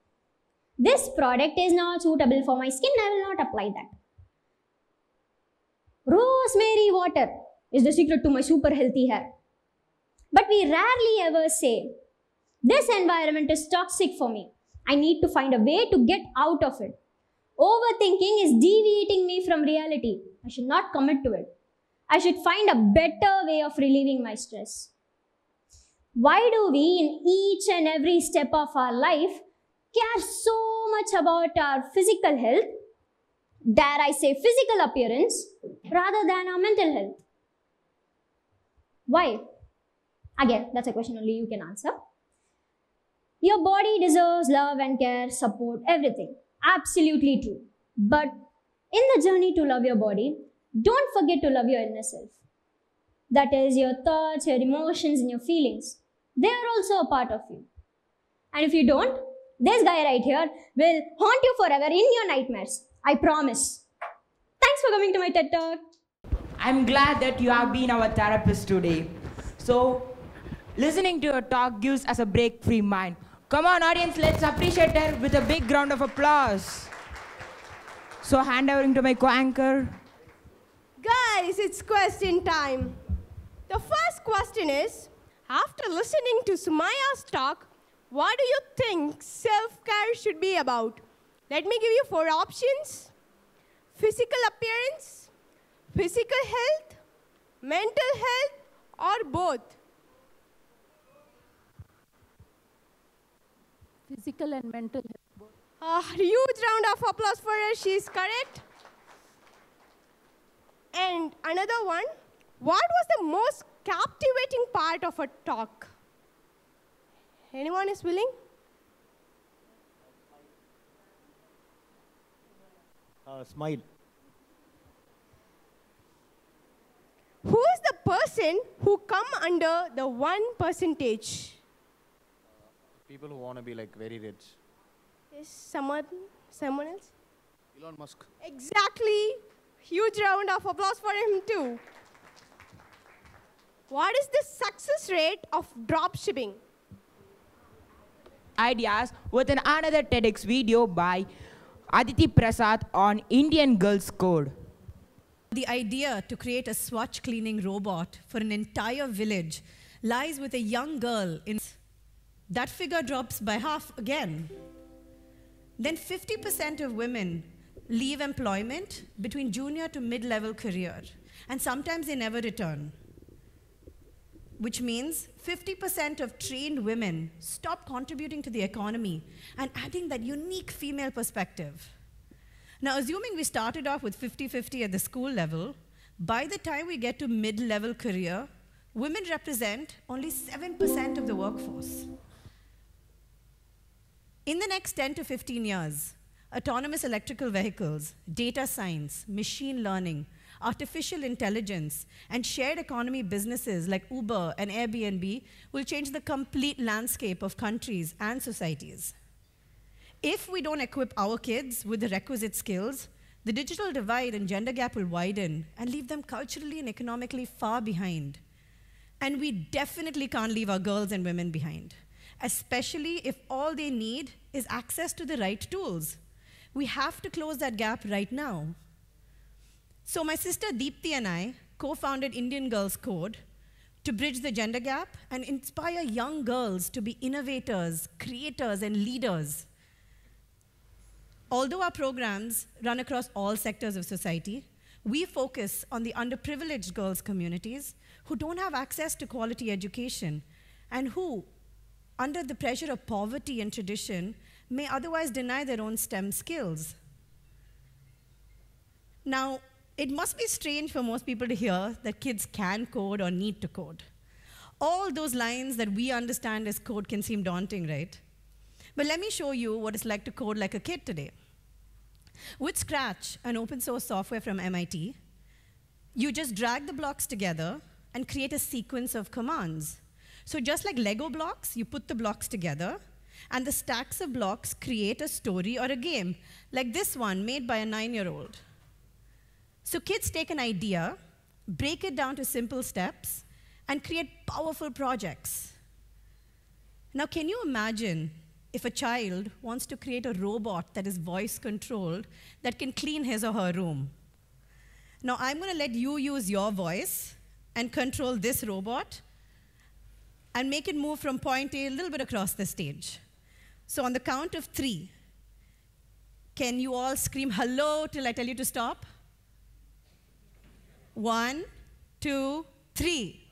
This product is not suitable for my skin. I will not apply that. Rosemary water is the secret to my super healthy hair. But we rarely ever say, this environment is toxic for me. I need to find a way to get out of it. Overthinking is deviating me from reality. I should not commit to it. I should find a better way of relieving my stress. Why do we, in each and every step of our life, care so much about our physical health, dare I say physical appearance, rather than our mental health? Why? Again, that's a question only you can answer. Your body deserves love and care, support, everything. Absolutely true. But in the journey to love your body, don't forget to love your inner self. That is your thoughts, your emotions, and your feelings. They are also a part of you. And if you don't, this guy right here will haunt you forever in your nightmares. I promise. Thanks for coming to my TED Talk. I'm glad that you have been our therapist today. So, listening to your talk gives us a break-free mind. Come on, audience, let's appreciate her with a big round of applause. So, hand over to my co-anchor. Guys, it's question time. The first question is, after listening to Sumaya's talk, what do you think self-care should be about? Let me give you 4 options. Physical appearance, physical health, mental health, or both? Physical and mental health both. A huge round of applause for her. She's correct. And another one. What was the most captivating part of a talk? Anyone is willing? Smile. Who is the person who come under the 1%? People who want to be like very rich. Is someone else? Elon Musk. Exactly. Huge round of applause for him too. What is the success rate of drop shipping? Ideas with another TEDx video by Aditi Prasad on Indian Girls Code. The idea to create a swatch cleaning robot for an entire village lies with a young girl in. That figure drops by half again. Then 50% of women leave employment between junior to mid-level career, and sometimes they never return. Which means 50% of trained women stop contributing to the economy and adding that unique female perspective. Now, assuming we started off with 50-50 at the school level, by the time we get to mid-level career, women represent only 7% of the workforce. In the next 10 to 15 years, autonomous electrical vehicles, data science, machine learning, artificial intelligence, and shared economy businesses like Uber and Airbnb will change the complete landscape of countries and societies. If we don't equip our kids with the requisite skills, the digital divide and gender gap will widen and leave them culturally and economically far behind. And we definitely can't leave our girls and women behind, especially if all they need is access to the right tools. We have to close that gap right now. So my sister Deepthi and I co-founded Indian Girls Code to bridge the gender gap and inspire young girls to be innovators, creators, and leaders. Although our programs run across all sectors of society, we focus on the underprivileged girls' communities who don't have access to quality education and who, under the pressure of poverty and tradition, may otherwise deny their own STEM skills. Now, it must be strange for most people to hear that kids can code or need to code. All those lines that we understand as code can seem daunting, right? But let me show you what it's like to code like a kid today. With Scratch, an open source software from MIT, you just drag the blocks together and create a sequence of commands. So just like Lego blocks, you put the blocks together, and the stacks of blocks create a story or a game, like this one made by a 9-year-old. So kids take an idea, break it down to simple steps, and create powerful projects. Now, can you imagine if a child wants to create a robot that is voice-controlled that can clean his or her room? Now, I'm going to let you use your voice and control this robot and make it move from point A a little bit across the stage. So on the count of 3, can you all scream hello till I tell you to stop? 1, 2, 3.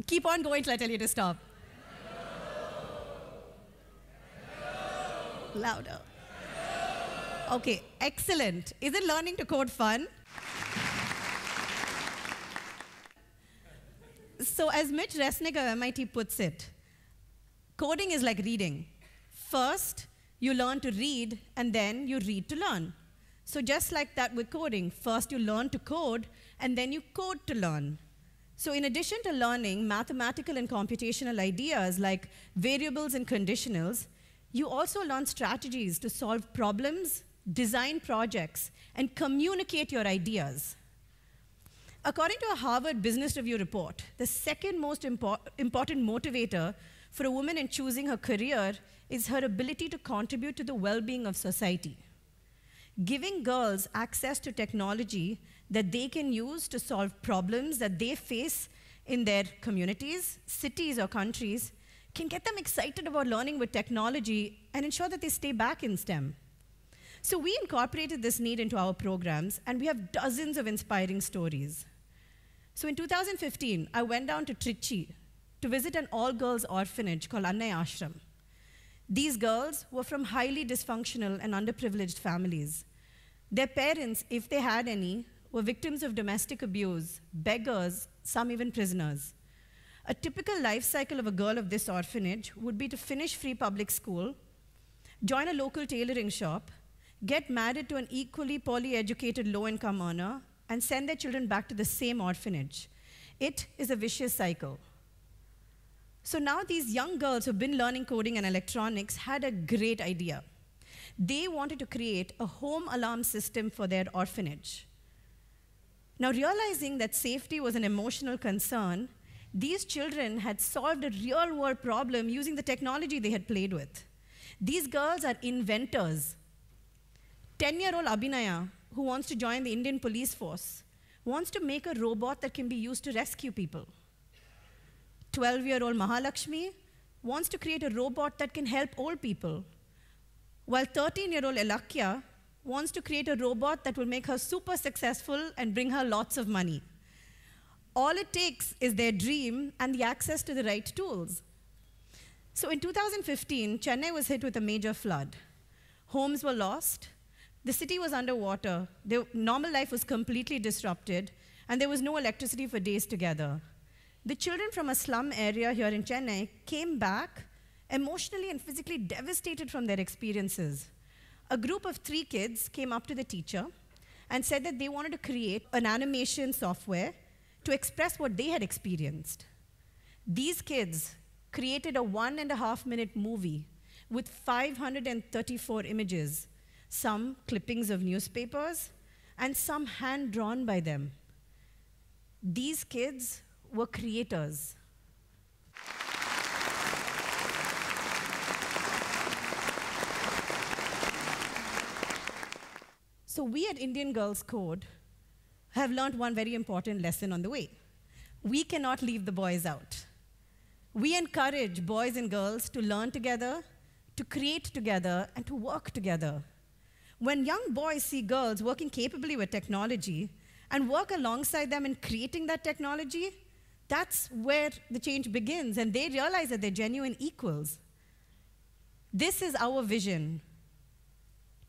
Keep on going till I tell you to stop. Louder. Okay, excellent. Isn't learning to code fun? So as Mitch Resnick of MIT puts it, coding is like reading. First, you learn to read, and then you read to learn. So just like that with coding, first you learn to code, and then you code to learn. So in addition to learning mathematical and computational ideas like variables and conditionals, you also learn strategies to solve problems, design projects, and communicate your ideas. According to a Harvard Business Review report, the second most important motivator for a woman in choosing her career is her ability to contribute to the well-being of society. Giving girls access to technology that they can use to solve problems that they face in their communities, cities, or countries can get them excited about learning with technology and ensure that they stay back in STEM. So we incorporated this need into our programs, and we have dozens of inspiring stories. So in 2015, I went down to Trichy to visit an all-girls orphanage called Annai Ashram. These girls were from highly dysfunctional and underprivileged families. Their parents, if they had any, were victims of domestic abuse, beggars, some even prisoners. A typical life cycle of a girl of this orphanage would be to finish free public school, join a local tailoring shop, get married to an equally poorly educated low-income earner, and send their children back to the same orphanage. It is a vicious cycle. So now these young girls who've been learning coding and electronics had a great idea. They wanted to create a home alarm system for their orphanage. Now, realizing that safety was an emotional concern, these children had solved a real-world problem using the technology they had played with. These girls are inventors. 10-year-old Abhinaya, who wants to join the Indian police force, wants to make a robot that can be used to rescue people. 12-year-old Mahalakshmi wants to create a robot that can help old people, while 13-year-old Elakya wants to create a robot that will make her super successful and bring her lots of money. All it takes is their dream and the access to the right tools. So in 2015, Chennai was hit with a major flood. Homes were lost. The city was underwater. Normal life was completely disrupted, and there was no electricity for days together. The children from a slum area here in Chennai came back emotionally and physically devastated from their experiences. A group of 3 kids came up to the teacher and said that they wanted to create an animation software to express what they had experienced. These kids created a 1.5-minute movie with 534 images, some clippings of newspapers, and some hand-drawn by them. These kids were creators. So we at Indian Girls Code have learned one very important lesson on the way. We cannot leave the boys out. We encourage boys and girls to learn together, to create together, and to work together. When young boys see girls working capably with technology and work alongside them in creating that technology, that's where the change begins, and they realize that they're genuine equals. This is our vision: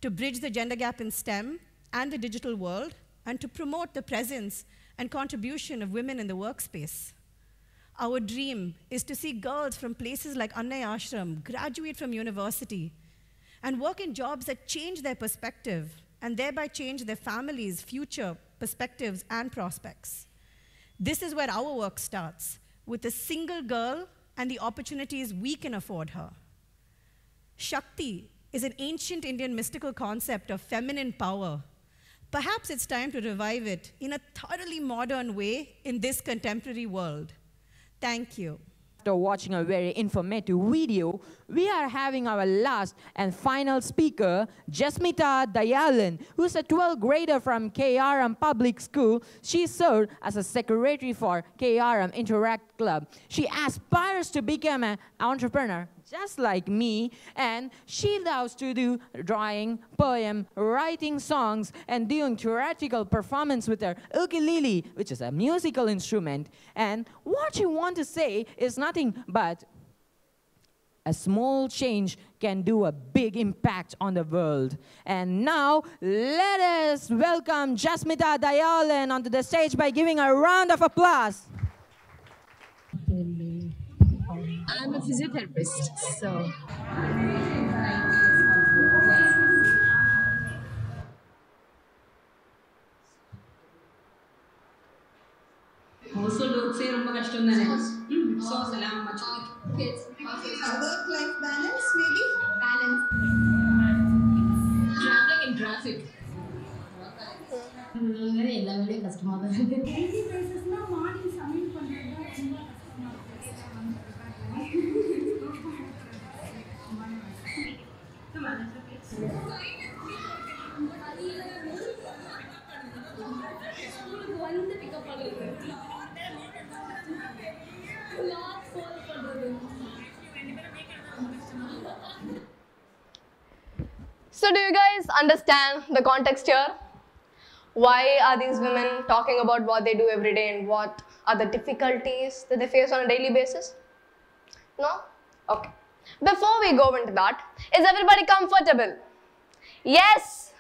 to bridge the gender gap in STEM and the digital world, and to promote the presence and contribution of women in the workspace. Our dream is to see girls from places like Annai Ashram graduate from university and work in jobs that change their perspective and thereby change their families' future perspectives and prospects. This is where our work starts, with a single girl and the opportunities we can afford her. Shakti is an ancient Indian mystical concept of feminine power. Perhaps it's time to revive it in a thoroughly modern way in this contemporary world. Thank you. After watching a very informative video, we are having our last and final speaker, Jasmita Dayalan, who is a 12th grader from KRM Public School. She served as a secretary for KRM Interact Club. She aspires to become an entrepreneur, just like me, and she loves to do drawing, poem, writing songs, and doing theatrical performance with her ukulele, which is a musical instrument. And what she wants to say is nothing but a small change can do a big impact on the world. And now, let us welcome Jasmita Dayalan onto the stage by giving a round of applause. I'm a physiotherapist, so. Household work say romba kashtam thane. So salam much. Kids. Work-life balance, maybe? Balance. Traveling in traffic. எல்லா வேலையும் கஷ்டமா தான் இருக்கு. Daily பேசிஸ்னா morning சமையல் பண்றது ரொம்ப கஷ்டமா So do you guys understand the context here? Why are these women talking about what they do every day and what are the difficulties that they face on a daily basis? No? Okay. Before we go into that, is everybody comfortable? Yes?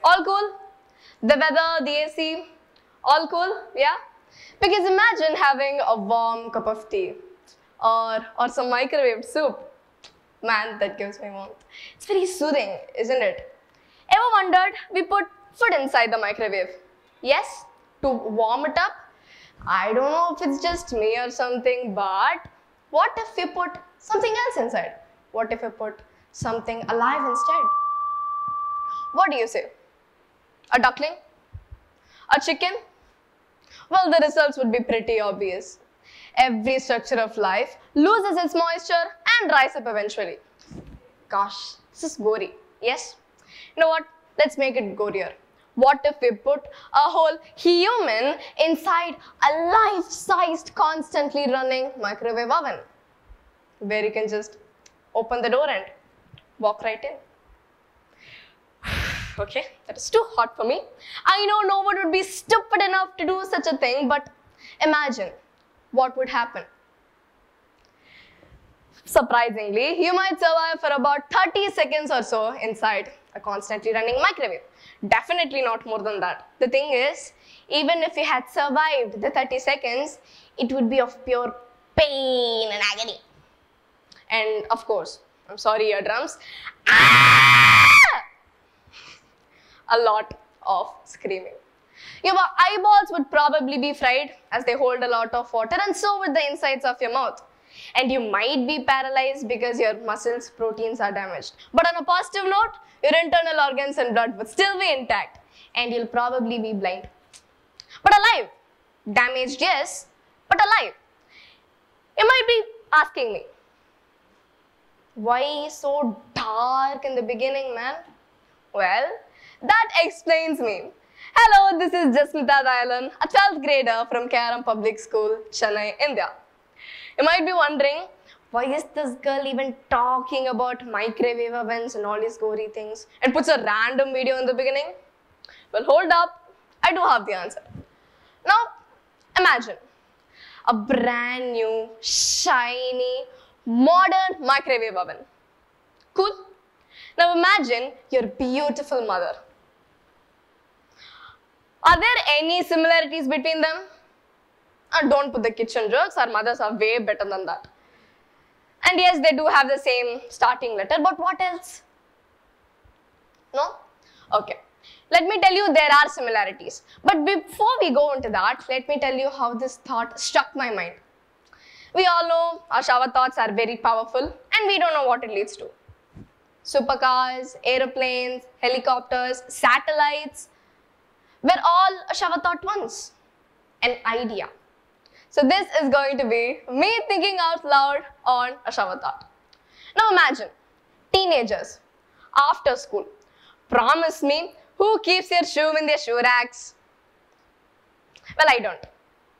All cool? The weather, the AC, all cool? Yeah? Because imagine having a warm cup of tea or some microwaved soup. Man, that gives me warmth. It's very soothing, isn't it? Ever wondered, we put food inside the microwave? Yes? To warm it up? I don't know if it's just me or something, but what if we put something else inside? What if we put something alive instead? What do you say? A duckling? A chicken? Well, the results would be pretty obvious. Every structure of life loses its moisture and dries up eventually. Gosh, this is gory. Yes? You know what? Let's make it gorier. What if we put a whole human inside a life-sized, constantly running microwave oven, where you can just open the door and walk right in? Okay, that is too hot for me. I know no one would be stupid enough to do such a thing, but imagine what would happen. Surprisingly, you might survive for about 30 seconds or so inside a constantly running microwave. Definitely not more than that. The thing is, even if you had survived the 30 seconds, it would be of pure pain and agony. And of course, I'm sorry, eardrums, a lot of screaming. Your eyeballs would probably be fried as they hold a lot of water, and so would the insides of your mouth. And you might be paralyzed because your muscles, proteins are damaged. But on a positive note, your internal organs and blood would still be intact, and you'll probably be blind. But alive. Damaged, yes, but alive. You might be asking me, why so dark in the beginning, man? Well, that explains me. Hello, this is Jasmita Dayalan, a 12th grader from KRM Public School, Chennai, India. You might be wondering, why is this girl even talking about microwave ovens and all these gory things and puts a random video in the beginning? Well, hold up, I do have the answer. Now, imagine a brand new, shiny, modern microwave oven. Cool? Now imagine your beautiful mother. Are there any similarities between them? And don't put the kitchen jokes, our mothers are way better than that. And yes, they do have the same starting letter, but what else? No? Okay. Let me tell you, there are similarities. But before we go into that, let me tell you how this thought struck my mind. We all know our shower thoughts are very powerful and we don't know what it leads to. Supercars, aeroplanes, helicopters, satellites were all a shower thought once, an idea. So this is going to be me thinking out loud on a shower thought. Now imagine, teenagers, after school, promise me who keeps their shoe in their shoe racks? Well, I don't.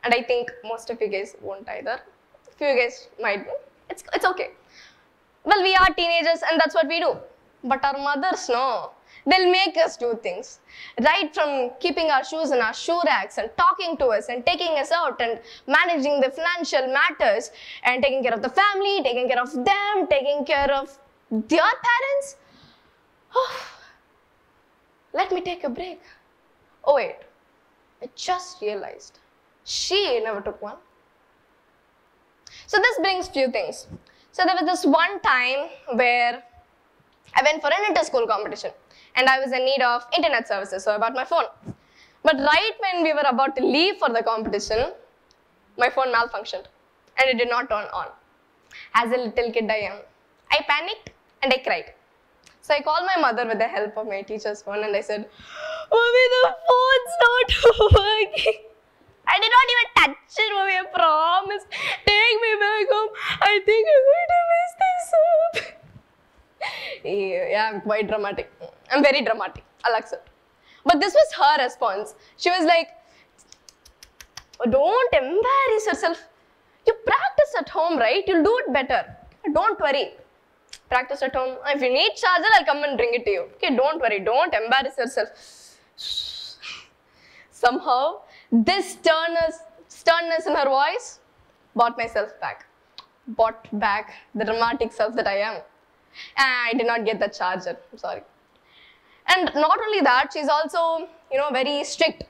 And I think most of you guys won't either. A few guys might do. It's okay. Well, we are teenagers and that's what we do. But our mothers, no. They'll make us do things. Right from keeping our shoes in our shoe racks and talking to us and taking us out and managing the financial matters and taking care of the family, taking care of them, taking care of their parents. Let me take a break. Oh wait, I just realized she never took one. So this brings few things. So there was this one time where I went for an inter-school competition and I was in need of internet services, so I bought my phone. But right when we were about to leave for the competition, my phone malfunctioned and it did not turn on. As a little kid I am, I panicked and I cried. So I called my mother with the help of my teacher's phone and I said, "Mommy, the phone's not working." I did not even touch it, Mommy, I promise. Take me back home. I think I'm going to mess this up. Yeah, I'm quite dramatic. I'm very dramatic, I'll accept. But this was her response. She was like, "Oh, don't embarrass yourself. You practice at home, right? You'll do it better. Don't worry. Practice at home. If you need charger, I'll come and bring it to you. Okay, don't worry. Don't embarrass yourself." Somehow, this sternness in her voice brought myself back. Brought back the dramatic self that I am. And I did not get the charger. I'm sorry. And not only that, she's also, very strict.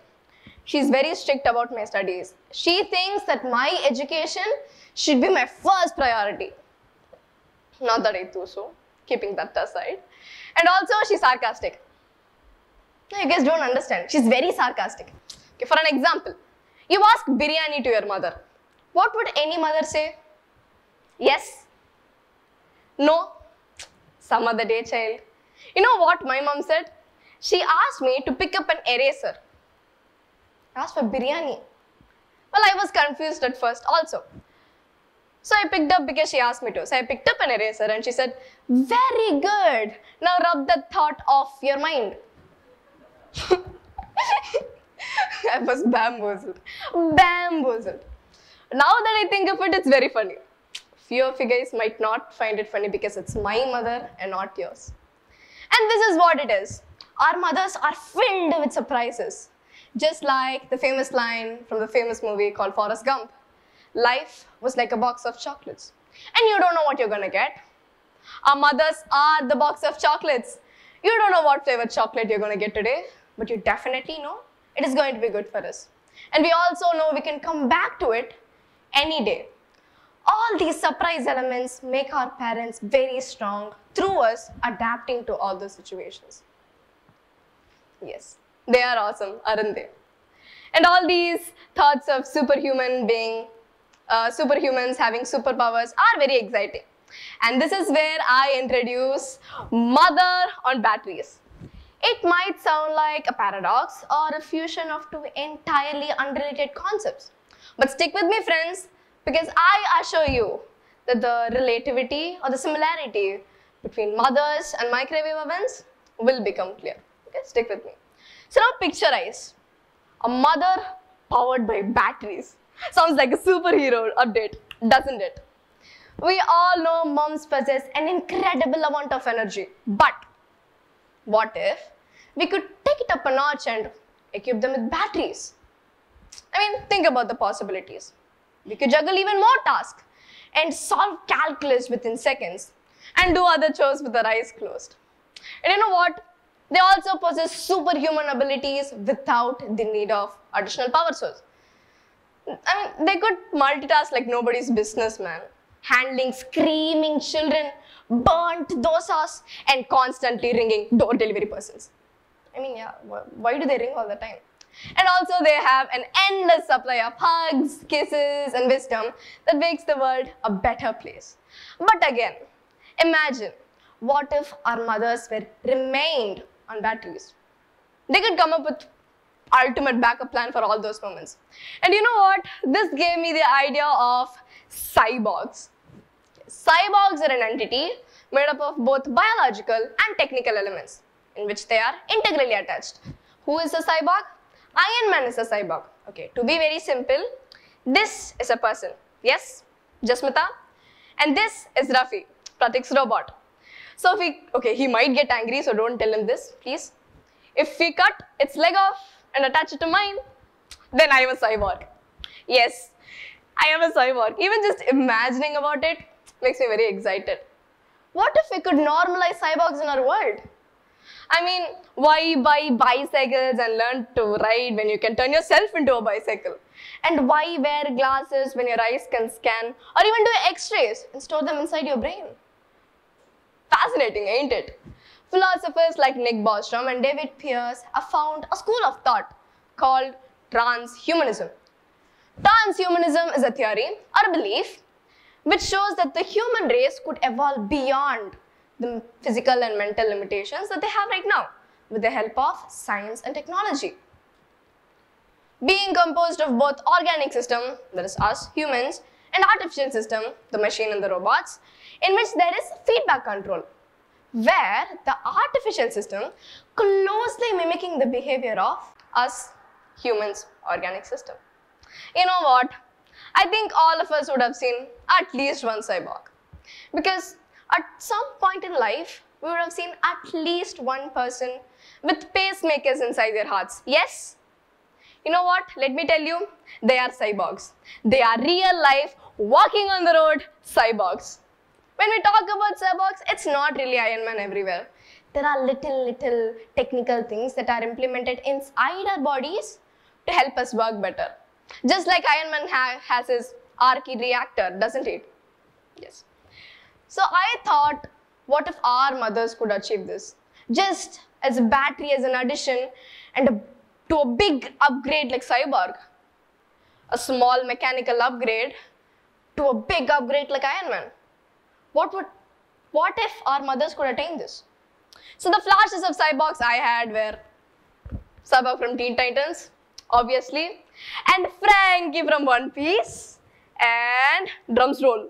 She's very strict about my studies. She thinks that my education should be my first priority. Not that I do so, keeping that aside. And also, she's sarcastic. You guys don't understand. She's very sarcastic. Okay, for an example, you ask biryani to your mother. What would any mother say? Yes? No? Some other day, child. You know what my mom said? She asked me to pick up an eraser. I asked for biryani. Well, I was confused at first also. So I picked up because she asked me to. So I picked up an eraser and she said, "Very good. Now rub that thought off your mind." I was bamboozled. Bamboozled. Now that I think of it, it's very funny. Few of you guys might not find it funny because it's my mother and not yours. And this is what it is. Our mothers are filled with surprises. Just like the famous line from the famous movie called Forrest Gump. Life was like a box of chocolates. And you don't know what you're going to get. Our mothers are the box of chocolates. You don't know what flavor chocolate you're going to get today, but you definitely know it is going to be good for us. And we also know we can come back to it any day. All these surprise elements make our parents very strong through us adapting to all those situations. Yes, they are awesome, aren't they? And all these thoughts of superhumans having superpowers are very exciting. And this is where I introduce mother on batteries. It might sound like a paradox or a fusion of two entirely unrelated concepts. But stick with me, friends, because I assure you that the relativity or the similarity between mothers and microwave ovens will become clear. Okay, stick with me. So now picturize a mother powered by batteries. Sounds like a superhero update, doesn't it? We all know moms possess an incredible amount of energy. But what if we could take it up a notch and equip them with batteries? I mean, think about the possibilities. We could juggle even more tasks and solve calculus within seconds and do other chores with our eyes closed. And you know what? They also possess superhuman abilities without the need of additional power source. I mean, they could multitask like nobody's business, man. Handling screaming children, burnt dosas, and constantly ringing door delivery persons. I mean, yeah, why do they ring all the time? And also they have an endless supply of hugs, kisses, and wisdom that makes the world a better place. But again, imagine, what if our mothers were remained on batteries? They could come up with ultimate backup plan for all those moments. And you know what? This gave me the idea of cyborgs. Cyborgs are an entity made up of both biological and technical elements, in which they are integrally attached. Who is a cyborg? Iron Man is a cyborg. Okay, to be very simple, this is a person. Yes, Jasmita. And this is Rafi, Pratik's robot. So he might get angry, so don't tell him this, please. If we cut its leg off and attach it to mine, then I am a cyborg. Yes, I am a cyborg. Even just imagining about it makes me very excited. What if we could normalize cyborgs in our world? I mean, why buy bicycles and learn to ride when you can turn yourself into a bicycle? And why wear glasses when your eyes can scan or even do x-rays and store them inside your brain? Fascinating, ain't it? Philosophers like Nick Bostrom and David Pearce have found a school of thought called transhumanism. Transhumanism is a theory or a belief which shows that the human race could evolve beyond the physical and mental limitations that they have right now with the help of science and technology. Being composed of both organic system, that is us humans, and artificial system, the machine and the robots, in which there is feedback control, where the artificial system closely mimicking the behavior of us humans organic system. You know what? I think all of us would have seen at least one cyborg, because at some point in life, we would have seen at least one person with pacemakers inside their hearts. Yes? You know what? Let me tell you, they are cyborgs. They are real life, walking on the road cyborgs. When we talk about cyborgs, it's not really Iron Man everywhere. There are little technical things that are implemented inside our bodies to help us work better. Just like Iron Man has his arc reactor, doesn't it? Yes. So I thought, what if our mothers could achieve this? Just as a battery as an addition and to a big upgrade like cyborg. A small mechanical upgrade to a big upgrade like Iron Man. What if our mothers could attain this? So the flashes of cyborgs I had were Cyborg from Teen Titans, obviously, and Frankie from One Piece, and drums roll.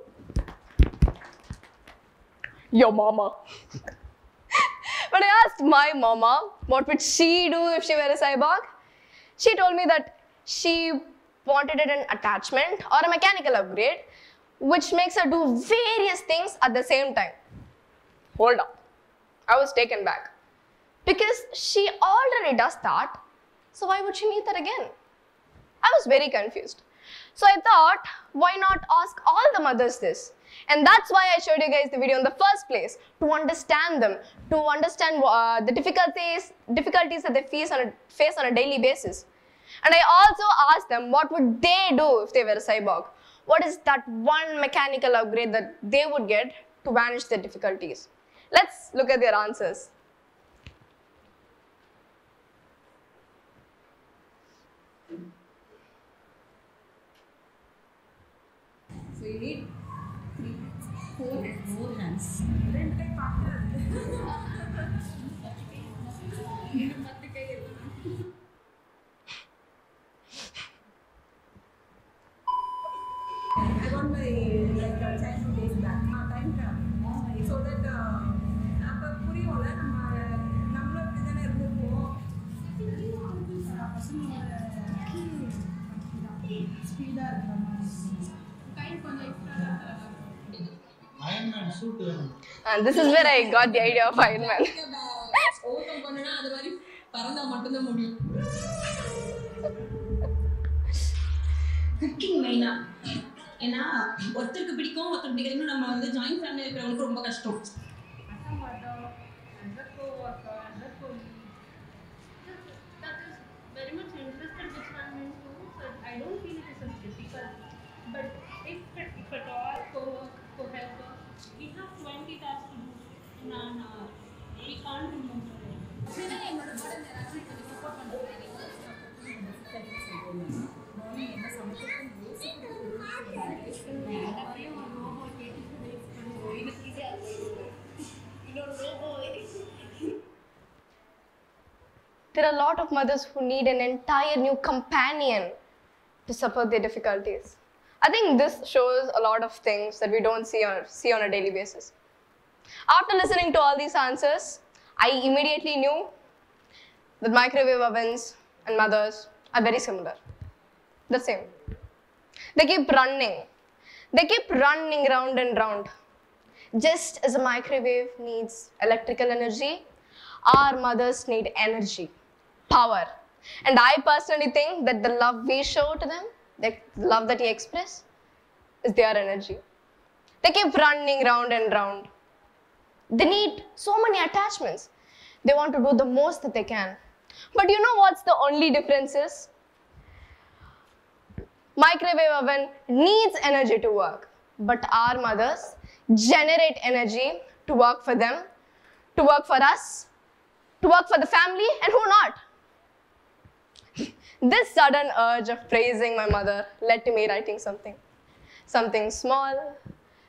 Your mama. When I asked my mama what would she do if she were a cyborg, she told me that she wanted an attachment or a mechanical upgrade which makes her do various things at the same time. Hold up. I was taken back. Because she already does that, so why would she need that again? I was very confused. So I thought, why not ask all the mothers this? And that's why I showed you guys the video in the first place, to understand them, to understand the difficulties that they face on a daily basis. And I also asked them what would they do if they were a cyborg. What is that one mechanical upgrade that they would get to manage their difficulties? Let's look at their answers. So you need 4 hands. I got my childhood days back. Time travel. So that அப்ப புரியும்ல நம்மள இப்படி தானே இருந்திருப்போம். Speedo இருக்கணும். Iron Man suit. And this is where I got the idea of Iron Man. Overcome பண்ணனா அது மாதிரி பறந்தா மட்டும் தான் முடியும். குக்கிங் மெயினா. ஏன்னா ஒருத்தருக்கு பிடிக்கும் ஒருத்தருக்கு பிடிக்கலன்னு நம்ம வந்து ஜாயிண்ட் ஃபேமிலி இருக்கிறவங்களுக்கு ரொம்ப கஷ்டம். Very much interested which one meant to, so I don't feel it is a difficult. But if at all co-helper, we have 20 tasks to do in an hour. We can't remember it. There are a lot of mothers who need an entire new companion to support their difficulties. I think this shows a lot of things that we don't see on a daily basis. After listening to all these answers, I immediately knew that microwave ovens and mothers are very similar. The same. They keep running. They keep running round and round. Just as a microwave needs electrical energy, our mothers need energy, power. And I personally think that the love we show to them, the love that we express, is their energy. They keep running round and round. They need so many attachments. They want to do the most that they can. But you know what's the only difference is? Microwave oven needs energy to work, but our mothers generate energy to work for them, to work for us, to work for the family, and who not? This sudden urge of praising my mother led to me writing something. Something small,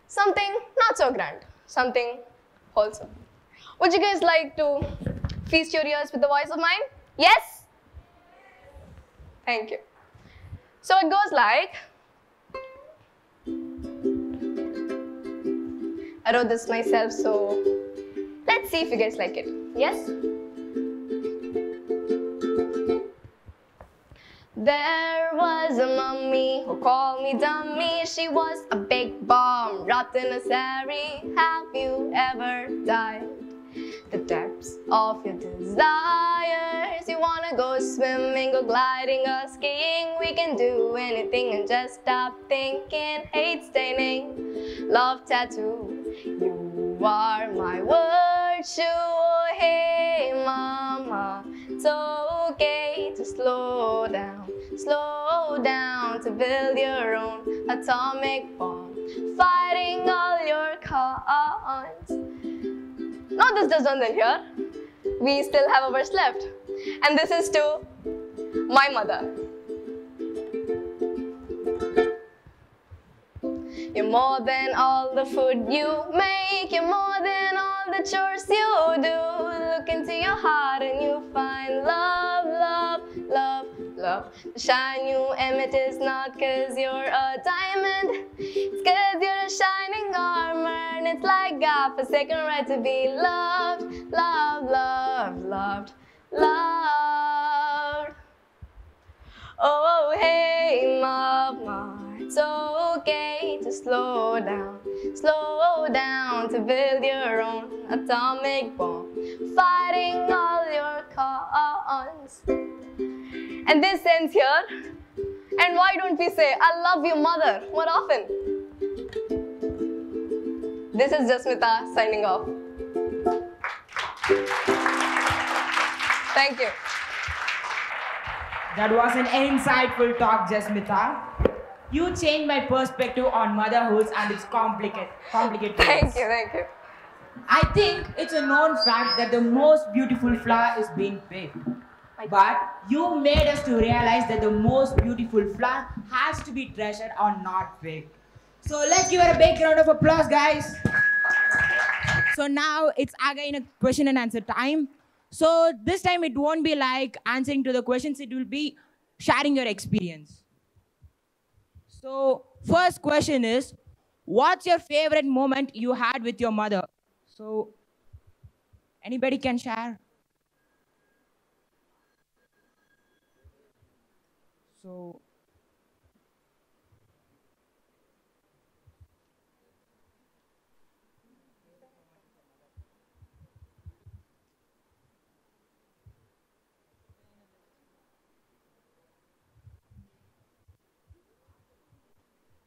something not so grand, something wholesome. Would you guys like to feast your ears with the voice of mine? Yes? Thank you. So it goes like, I wrote this myself, so let's see if you guys like it. Yes? There was a mummy who called me dummy. She was a big bomb wrapped in a sari. Have you ever died? The depths of your desires. You wanna go swimming, go gliding, or skiing. We can do anything and just stop thinking. Hate staining, love tattoo. You are my virtue. Oh, hey mama, it's okay to slow down to build your own atomic bomb, fighting all your cons. No, this doesn't end here. We still have a verse left. And this is to my mother. You're more than all the food you make. You're more than all the chores you do. Look into your heart and you find love, love, love, love. The shine you emit is not cause you're a diamond. It's cause you're a shining armor. And it's like God forsaken right to be loved, loved, loved, loved, loved. Oh, hey, mama, it's okay to slow down to build your own atomic bomb, fighting all your cons. And this ends here. And why don't we say, I love you, mother, more often? This is Jasmita signing off. Thank you. That was an insightful talk, Jasmita. You changed my perspective on motherhood and its complicated Thank you. I think it's a known fact that the most beautiful flower is being picked. But you made us to realize that the most beautiful flower has to be treasured or not picked. So let's give her a big round of applause, guys. So now it's again a question and answer time. So this time it won't be like answering to the questions, it will be sharing your experience. So first question is, what's your favorite moment you had with your mother? So anybody can share?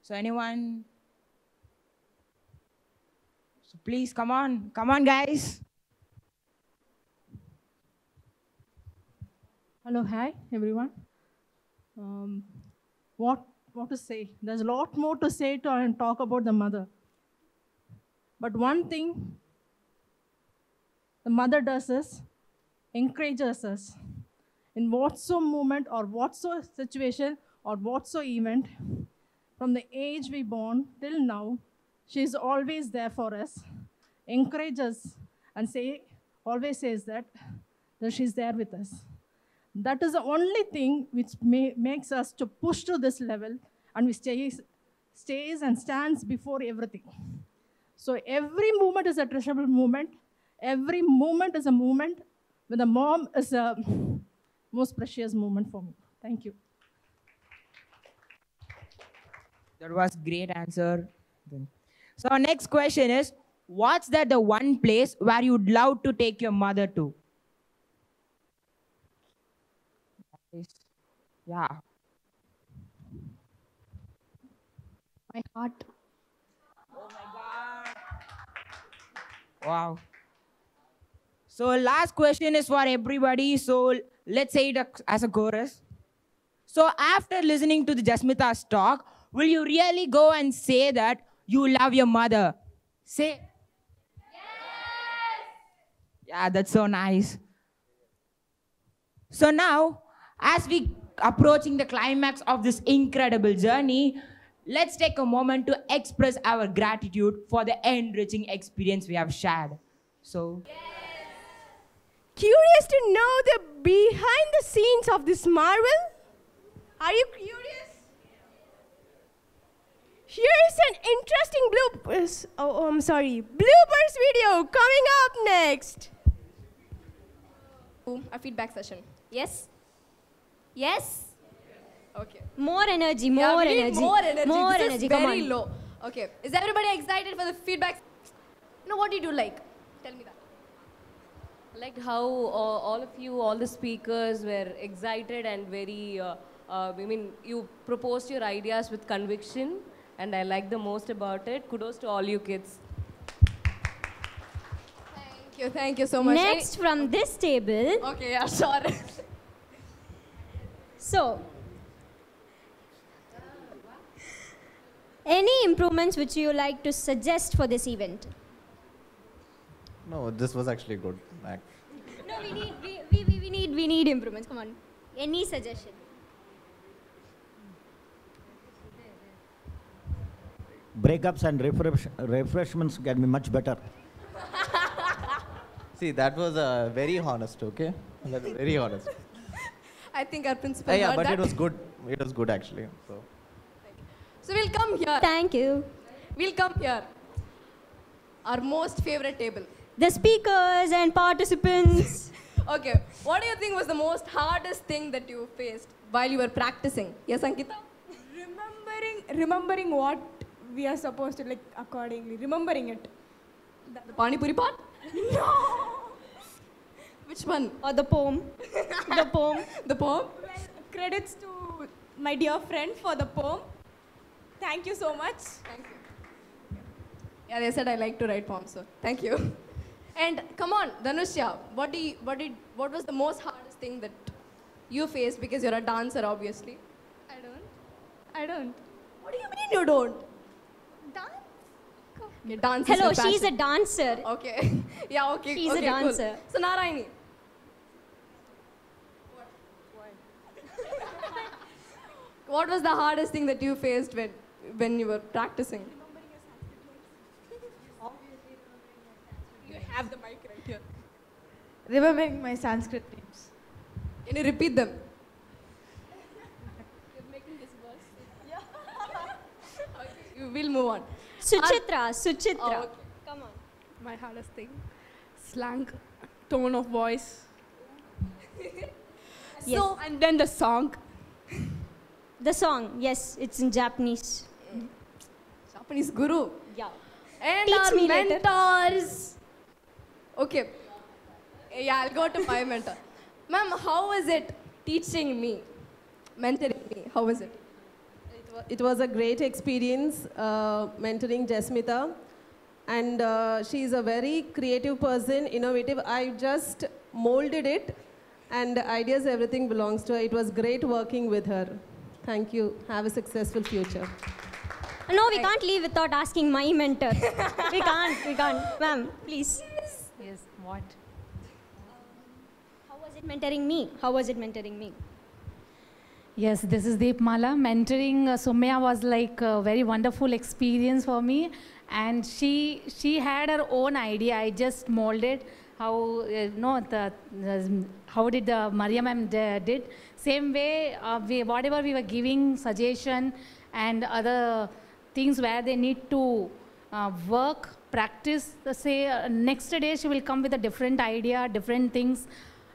So anyone? So please, come on, guys. Hello, hi, everyone. What to say? There's a lot more to say and talk about the mother. But one thing the mother does is encourages us in whatso moment or whatso situation or whatso event. From the age we born till now, she is always there for us, encourages and always says that she's there with us. That is the only thing which makes us to push to this level, and we stays and stands before everything. So every moment is a treasurable moment. Every moment is a moment when the mom is a most precious moment for me. Thank you. That was great answer. So our next question is, what's the one place where you'd love to take your mother to? Yeah. My heart. Oh my God. Wow. So last question is for everybody. So let's say it as a chorus. So after listening to the Jasmitha's talk, will you really go and say that you love your mother? Say. Yes. Yeah, that's so nice. So now, as we approaching the climax of this incredible journey, let's take a moment to express our gratitude for the enriching experience we have shared. So. Yes. Curious to know the behind the scenes of this marvel? Are you curious? Here's an interesting bloopers video coming up next. A feedback session. Yes? Yes? Okay. More energy, more we need energy. More energy. More this energy, is come very on. low. Okay. Is everybody excited for the feedback? What did you like? Tell me that. I liked how all of you, all the speakers were excited and very, you proposed your ideas with conviction, and I liked the most about it. Kudos to all you kids. Thank you so much. Next from this table. Okay, yeah, sure. So, any improvements which you like to suggest for this event? No, this was actually good. No, we need improvements. Come on. Any suggestion? Breakups and refreshments can be much better. See, that was very honest, okay? That was very honest. I think our principal Yeah, heard but that. it was good. It was good actually. So we'll come here. Thank you. We'll come here. Our most favorite table. The speakers and participants. Okay. What do you think was the most hardest thing that you faced while you were practicing? Yes, Ankita? Remembering what we are supposed to accordingly. Remembering it. The Pani Puri part? No. Which one? Or the poem. The poem. The poem? Credits to my dear friend for the poem. Thank you so much. Thank you. Yeah, they said I like to write poems, so thank you. And come on, Dhanushya, what was the most hardest thing that you faced, because you're a dancer, obviously? I don't. What do you mean you don't? Okay, dance is Hello, your she's a passion. dancer. Okay. Yeah, okay. She's okay, a dancer. Cool. So Narayani. What was the hardest thing that you faced when you were practicing? You have the mic right here. Remembering my Sanskrit names. Can you repeat them? You're making this worse. Okay, we'll move on. Suchitra. Oh, okay. Come on. My hardest thing. Slang, tone of voice. Yes. So, and then the song. The song, yes, it's in Japanese. Japanese guru. Yeah. And Teach our me later. mentors. Okay. Yeah, I'll go to my mentor. Ma'am, how was it teaching me, mentoring me? How was it? It was a great experience mentoring Jasmitha, and she is a very creative person, innovative. I just molded it, and ideas, everything belongs to her. It was great working with her. Thank you. Have a successful future. No, we can't leave without asking my mentor. we can't. Ma'am, please. Yes, what? was it mentoring me? How was it mentoring me? Yes, this is Deepmala. Mentoring Sumya was like a very wonderful experience for me, and she had her own idea. I just molded how how did Maria ma'am did. Same way, whatever we were giving suggestion and other things where they need to work, practice. Next day she will come with a different idea, different things.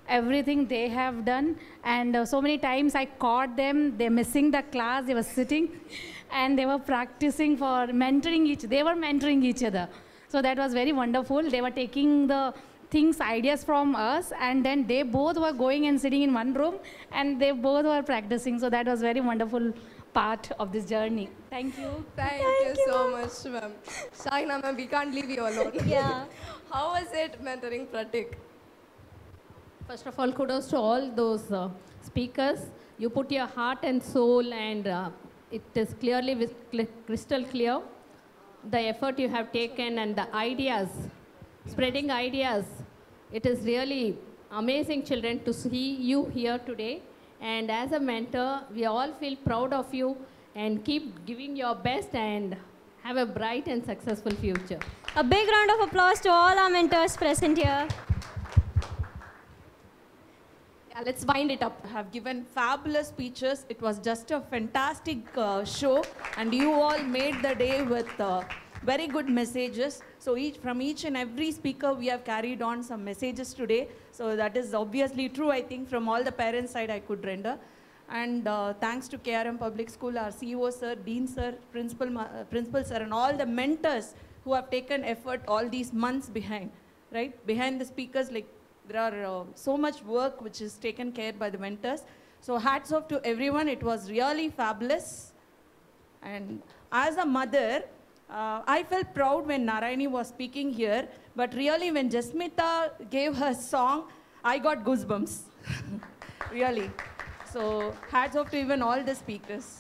Everything they have done, and so many times I caught them, they're missing the class, they were sitting and they were practicing for mentoring they were mentoring each other. So that was very wonderful. They were taking the things, ideas from us, and then they both were going and sitting in one room and they both were practicing. So that was very wonderful part of this journey. Thank you. Thank you so much, ma'am. Shaina ma'am, we can't leave you alone. Yeah. How was it mentoring Pratik? First of all, kudos to all those speakers. You put your heart and soul, and it is clearly crystal clear. The effort you have taken and the ideas, spreading ideas. It is really amazing, children, to see you here today. And as a mentor, we all feel proud of you, and keep giving your best and have a bright and successful future. A big round of applause to all our mentors present here. Yeah, let's wind it up. Have given fabulous speeches. It was just a fantastic show, and you all made the day with very good messages. So from each and every speaker, we have carried on some messages today. So that is obviously true, I think, from all the parents' side I could render. And thanks to KRM Public School, our CEO sir, Dean sir, Principal sir, and all the mentors who have taken effort all these months behind, right? Behind the speakers, like there are so much work which is taken care by the mentors. So hats off to everyone. It was really fabulous. And as a mother, I felt proud when Narayani was speaking here, but really when Jasmita gave her song, I got goosebumps, really. So hats off to even all the speakers.